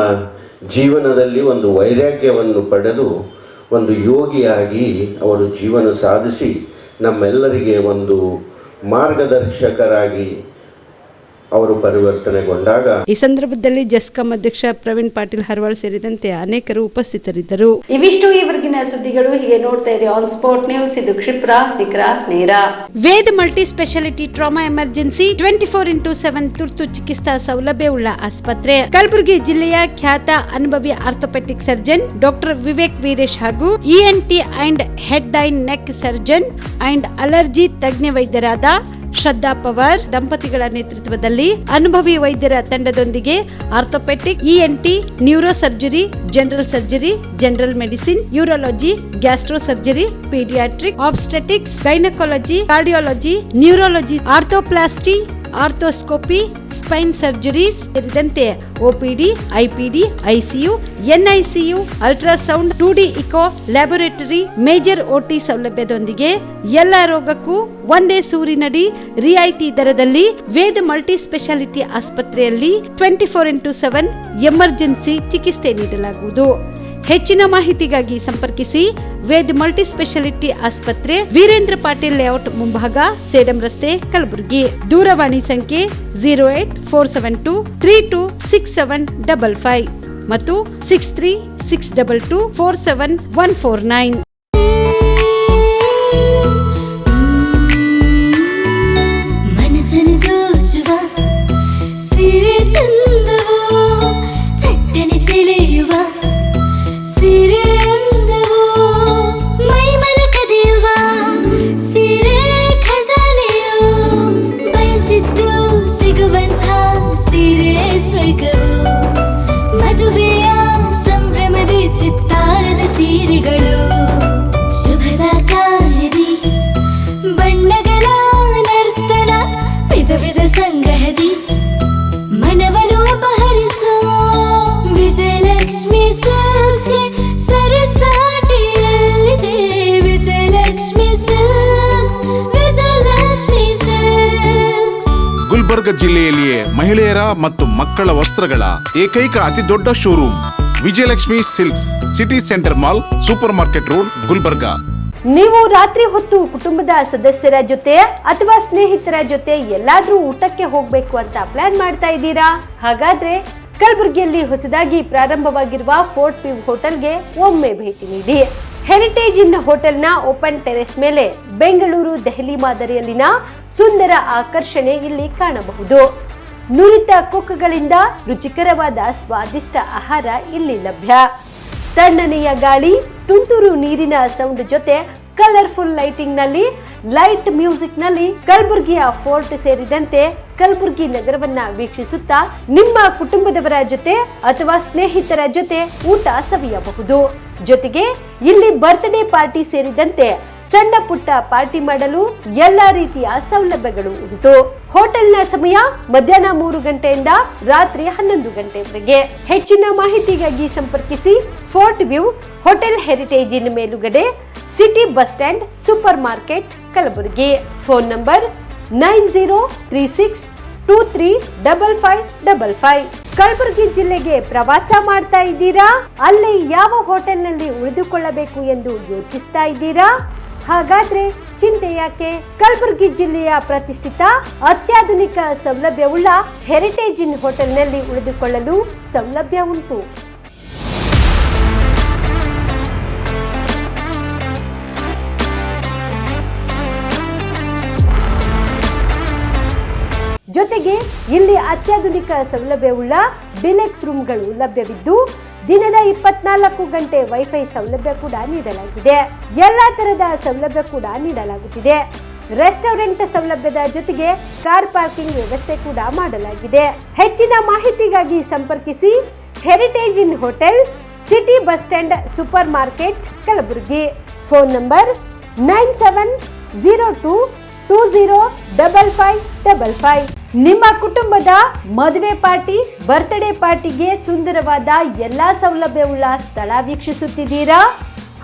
ಜೀವನದಲ್ಲಿ ಒಂದು ವೈರಾಗ್ಯವನ್ನು ಪಡೆದು ಒಂದು ಯೋಗಿಯಾಗಿ ಅವರು ಜೀವನ ಸಾಧಿಸಿ ನಮ್ಮೆಲ್ಲರಿಗೆ ಒಂದು ಮಾರ್ಗದರ್ಶಕರಾಗಿ ಅವರು ಪರಿವರ್ತನೆಗೊಂಡಾಗ ಈ ಸಂದರ್ಭದಲ್ಲಿ ಜಸ್ಕಾಂ ಅಧ್ಯಕ್ಷ ಪ್ರವೀಣ್ ಪಾಟೀಲ್ ಹರ್ವಾಳ್ ಸೇರಿದಂತೆ ಅನೇಕರು ಉಪಸ್ಥಿತರಿದ್ದರು. ಇವಿಷ್ಟು ಈವರೆಗಿನ ಸುದ್ದಿಗಳು. ಹೀಗೆ ನೋಡ್ತಾ ಇರಿ ಆನ್ ಸ್ಪಾಟ್ ನ್ಯೂಸ್. ಇದು ಕ್ಷಿಪ್ರ, ನಿಖರ, ನೇರ. Ved multi speciality trauma emergency 24x7 ತುರ್ತು ಚಿಕಿತ್ಸಾ ಸೌಲಭ್ಯವುಳ್ಳ ಆಸ್ಪತ್ರೆ. ಕಲಬುರಗಿ ಜಿಲ್ಲೆಯ ಖ್ಯಾತ ಅನುಭವಿ orthopaedic surgeon doctor Vivek Veeresh ಹಾಗೂ ENT and head and neck surgeon and allergy ತಜ್ಞ ವೈದ್ಯರಾದ ಶ್ರದ್ಧಾ ಪವಾರ್ ದಂಪತಿಗಳ ನೇತೃತ್ವದಲ್ಲಿ ಅನುಭವಿ ವೈದ್ಯರ ತಂಡದೊಂದಿಗೆ orthopaedic, ENT, neuro surgery, general surgery, general medicine, urology, gastro surgery, paediatric, obstetrics, gynaecology, cardiology, neurology, arthroplasty, arthroscopy, spine surgeries ಸೇರಿದಂತೆ OPD, IPD, ICU, NICU, ultrasound, 2D echo, laboratory, major OT ಸೌಲಭ್ಯದೊಂದಿಗೆ ಎಲ್ಲ ರೋಗಕ್ಕೂ ಒಂದೇ ಸೂರಿನಡಿ ರಿಯಾಯಿತಿ ದರದಲ್ಲಿ ವೇದ್ ಮಲ್ಟಿ ಸ್ಪೆಷಾಲಿಟಿ ಆಸ್ಪತ್ರೆಯಲ್ಲಿ 24x7 emergency ಚಿಕಿತ್ಸೆ ನೀಡಲಾಗುವುದು. ಹೆಚ್ಚಿನ ಮಾಹಿತಿಗಾಗಿ ಸಂಪರ್ಕಿಸಿ ವೇದ್ ಮಲ್ಟಿ ಸ್ಪೆಷಾಲಿಟಿ ಆಸ್ಪತ್ರೆ, ವೀರೇಂದ್ರ ಪಾಟೀಲ್ ಲೇಔಟ್ ಮುಂಭಾಗ, ಸೇಡಂ ರಸ್ತೆ, ಕಲಬುರಗಿ. ದೂರವಾಣಿ ಸಂಖ್ಯೆ 08472326755 ಮತ್ತು 6362247149. ಮದುವೆಯ ಸಂಭ್ರಮದ ಚಿತ್ತಾರದ ಜಿಲ್ಲೆಯಲ್ಲಿಯೇ ಮಹಿಳೆಯರ ಮತ್ತು ಮಕ್ಕಳ ವಸ್ತ್ರಗಳ ಏಕೈಕ ಅತಿ ದೊಡ್ಡ showroom Vijayalakshmi silks, city centre mall, super market road, Gulbarga. ನೀವು ರಾತ್ರಿ ಹೊತ್ತು ಕುಟುಂಬದ ಸದಸ್ಯರ ಜೊತೆ ಅಥವಾ ಸ್ನೇಹಿತರ ಜೊತೆ ಎಲ್ಲಾದ್ರೂ ಊಟಕ್ಕೆ ಹೋಗ್ಬೇಕು ಅಂತ ಪ್ಲಾನ್ ಮಾಡ್ತಾ ಇದ್ದೀರಾ? ಹಾಗಾದ್ರೆ ಕಲಬುರಗಿಯಲ್ಲಿ ಹೊಸದಾಗಿ ಪ್ರಾರಂಭವಾಗಿರುವ ಫೋರ್ಟ್ ವ್ಯೂ ಹೋಟೆಲ್ಗೆ ಒಮ್ಮೆ ಭೇಟಿ ನೀಡಿ. ಹೆರಿಟೇಜ್ ಇನ್ ಹೋಟೆಲ್ನ ಓಪನ್ ಟೆರೆಸ್ ಮೇಲೆ ಬೆಂಗಳೂರು, ದೆಹಲಿ ಮಾದರಿಯಲ್ಲಿನ ಸುಂದರ ಆಕರ್ಷಣೆ ಇಲ್ಲಿ ಕಾಣಬಹುದು. ನುರಿತ ಕುಕ್ಗಳಿಂದ ರುಚಿಕರವಾದ ಸ್ವಾದಿಷ್ಟ ಆಹಾರ ಇಲ್ಲಿ ಲಭ್ಯ. ತಣ್ಣನೆಯ ಗಾಳಿ, ತುಂತುರು ನೀರಿನ ಸೌಂಡ್ ಜೊತೆ ಕಲರ್ಫುಲ್ ಲೈಟಿಂಗ್ ನಲ್ಲಿ, ಲೈಟ್ ಮ್ಯೂಸಿಕ್ ನಲ್ಲಿ ಕಲಬುರಗಿಯ ಫೋರ್ಟ್ ಸೇರಿದಂತೆ ಕಲಬುರಗಿ ನಗರವನ್ನ ವೀಕ್ಷಿಸುತ್ತಾ ನಿಮ್ಮ ಕುಟುಂಬದವರ ಜೊತೆ ಅಥವಾ ಸ್ನೇಹಿತರ ಜೊತೆ ಊಟ ಸವಿಯಬಹುದು. ಜೊತೆಗೆ ಇಲ್ಲಿ ಬರ್ತ್ಡೇ ಪಾರ್ಟಿ ಸೇರಿದಂತೆ ಸಣ್ಣ ಪುಟ್ಟ ಪಾರ್ಟಿ ಮಾಡಲು ಎಲ್ಲಾ ರೀತಿಯ ಸೌಲಭ್ಯಗಳು ಉಂಟು. ಹೋಟೆಲ್ನ ಸಮಯ ಮಧ್ಯಾಹ್ನ 3 ಗಂಟೆಯಿಂದ ರಾತ್ರಿ 11 ಗಂಟೆವರೆಗೆ. ಹೆಚ್ಚಿನ ಮಾಹಿತಿಗಾಗಿ ಸಂಪರ್ಕಿಸಿ ಫೋರ್ಟ್ ವ್ಯೂ ಹೋಟೆಲ್, ಹೆರಿಟೇಜ್ ಇನ್ ಮೇಲುಗಡೆ, city bus stand, supermarket, Kalaburagi. Phone number 9036235555. Kalaburagi ಜಿಲ್ಲೆಗೆ ಪ್ರವಾಸ ಮಾಡ್ತಾ ಇದ್ದೀರಾ? ಅಲ್ಲಿ ಯಾವ ಹೋಟೆಲ್ನಲ್ಲಿ ಉಳಿದುಕೊಳ್ಳಬೇಕು ಎಂದು ಯೋಚಿಸ್ತಾ ಇದ್ದೀರಾ? ಹಾಗಾದ್ರೆ ಚಿಂತೆ ಯಾಕೆ? ಕಲಬುರಗಿ ಜಿಲ್ಲೆಯ ಪ್ರತಿಷ್ಠಿತ ಅತ್ಯಾಧುನಿಕ ಸೌಲಭ್ಯವುಳ್ಳ ಹೆರಿಟೇಜ್ ಇನ್ ಹೋಟೆಲ್ನಲ್ಲಿ ಉಳಿದುಕೊಳ್ಳಲು ಸೌಲಭ್ಯ ಉಂಟು. ಜೊತೆಗೆ ಇಲ್ಲಿ ಅತ್ಯಾಧುನಿಕ ಸೌಲಭ್ಯವುಳ್ಳ ಡಿಲೆಕ್ಸ್ ರೂಮ್ಗಳು ಲಭ್ಯವಿದ್ದು ದಿನದ 24 ಗಂಟೆ ವೈಫೈ ಸೌಲಭ್ಯ ಕೂಡ ನೀಡಲಾಗಿದೆ. ಎಲ್ಲಾ ತರಹದ ಸೌಲಭ್ಯ ಕೂಡ ನೀಡಲಾಗುತ್ತಿದೆ. ರೆಸ್ಟೋರೆಂಟ್ ಸೌಲಭ್ಯದ ಜೊತೆಗೆ ಕಾರ್ ಪಾರ್ಕಿಂಗ್ ವ್ಯವಸ್ಥೆ ಕೂಡ ಮಾಡಲಾಗಿದೆ. ಹೆಚ್ಚಿನ ಮಾಹಿತಿಗಾಗಿ ಸಂಪರ್ಕಿಸಿ heritage inn hotel, city bus stand, supermarket, Kalaburagi. Phone number 9702205555. ನಿಮ್ಮ ಕುಟುಂಬದ ಮದುವೆ ಪಾರ್ಟಿ, ಬರ್ತ್ಡೇ ಪಾರ್ಟಿಗೆ ಸುಂದರವಾದ ಎಲ್ಲಾ ಸೌಲಭ್ಯವುಳ್ಳ ಸ್ಥಳ ವೀಕ್ಷಿಸುತ್ತಿದ್ದೀರಾ?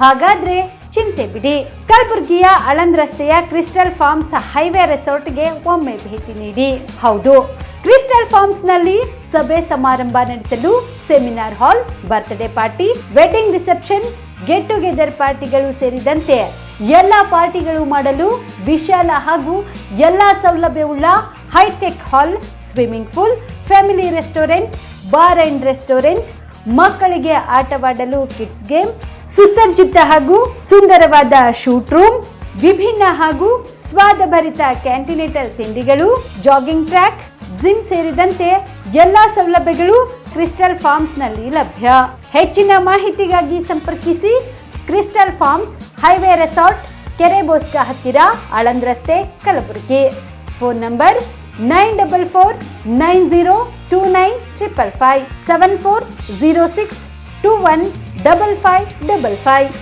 ಹಾಗಾದ್ರೆ ಚಿಂತೆ ಬಿಡಿ. ಕಲಬುರಗಿಯ ಆಳಂದ್ ರಸ್ತೆಯ ಕ್ರಿಸ್ಟಲ್ ಫಾರ್ಮ್ಸ್ ಹೈವೇ ರೆಸಾರ್ಟ್ಗೆ ಒಮ್ಮೆ ಭೇಟಿ ನೀಡಿ. ಹೌದು, ಕ್ರಿಸ್ಟಲ್ ಫಾರ್ಮ್ಸ್ ನಲ್ಲಿ ಸಭೆ ಸಮಾರಂಭ ನಡೆಸಲು seminar hall, birthday party, wedding reception, get together ಪಾರ್ಟಿಗಳು ಸೇರಿದಂತೆ ಎಲ್ಲಾ ಪಾರ್ಟಿಗಳು ಮಾಡಲು ವಿಶಾಲ ಹಾಗೂ ಎಲ್ಲಾ ಸೌಲಭ್ಯವುಳ್ಳ hi-tech hall, swimming pool, family restaurant, bar and restaurant, ಮಕ್ಕಳಿಗೆ ಆಟವಾಡಲು ಕಿಡ್ಸ್ ಗೇಮ್, ಸುಸಜ್ಜಿತ ಹಾಗೂ ಸುಂದರವಾದ ಶೂಟ್ ರೂಮ್, ವಿಭಿನ್ನ ಹಾಗೂ ಸ್ವಾದಭರಿತ ಕ್ಯಾಂಟಿನೇಟಲ್ ತಿಂಡಿಗಳು, ಜಾಗಿಂಗ್ ಟ್ರ್ಯಾಕ್, ಜಿಮ್ ಸೇರಿದಂತೆ ಎಲ್ಲಾ ಸೌಲಭ್ಯಗಳು ಕ್ರಿಸ್ಟಲ್ ಫಾರ್ಮ್ಸ್ ನಲ್ಲಿ ಲಭ್ಯ. ಹೆಚ್ಚಿನ ಮಾಹಿತಿಗಾಗಿ ಸಂಪರ್ಕಿಸಿ ಕ್ರಿಸ್ಟಲ್ ಫಾರ್ಮ್ಸ್ ಹೈವೇ ರೆಸಾರ್ಟ್, ಕೆರೆ ಬೋಸ್ಕ ಹತ್ತಿರ, ಆಳಂದ್ ರಸ್ತೆ, ಕಲಬುರಗಿ. Phone number 9490295555 7406215555.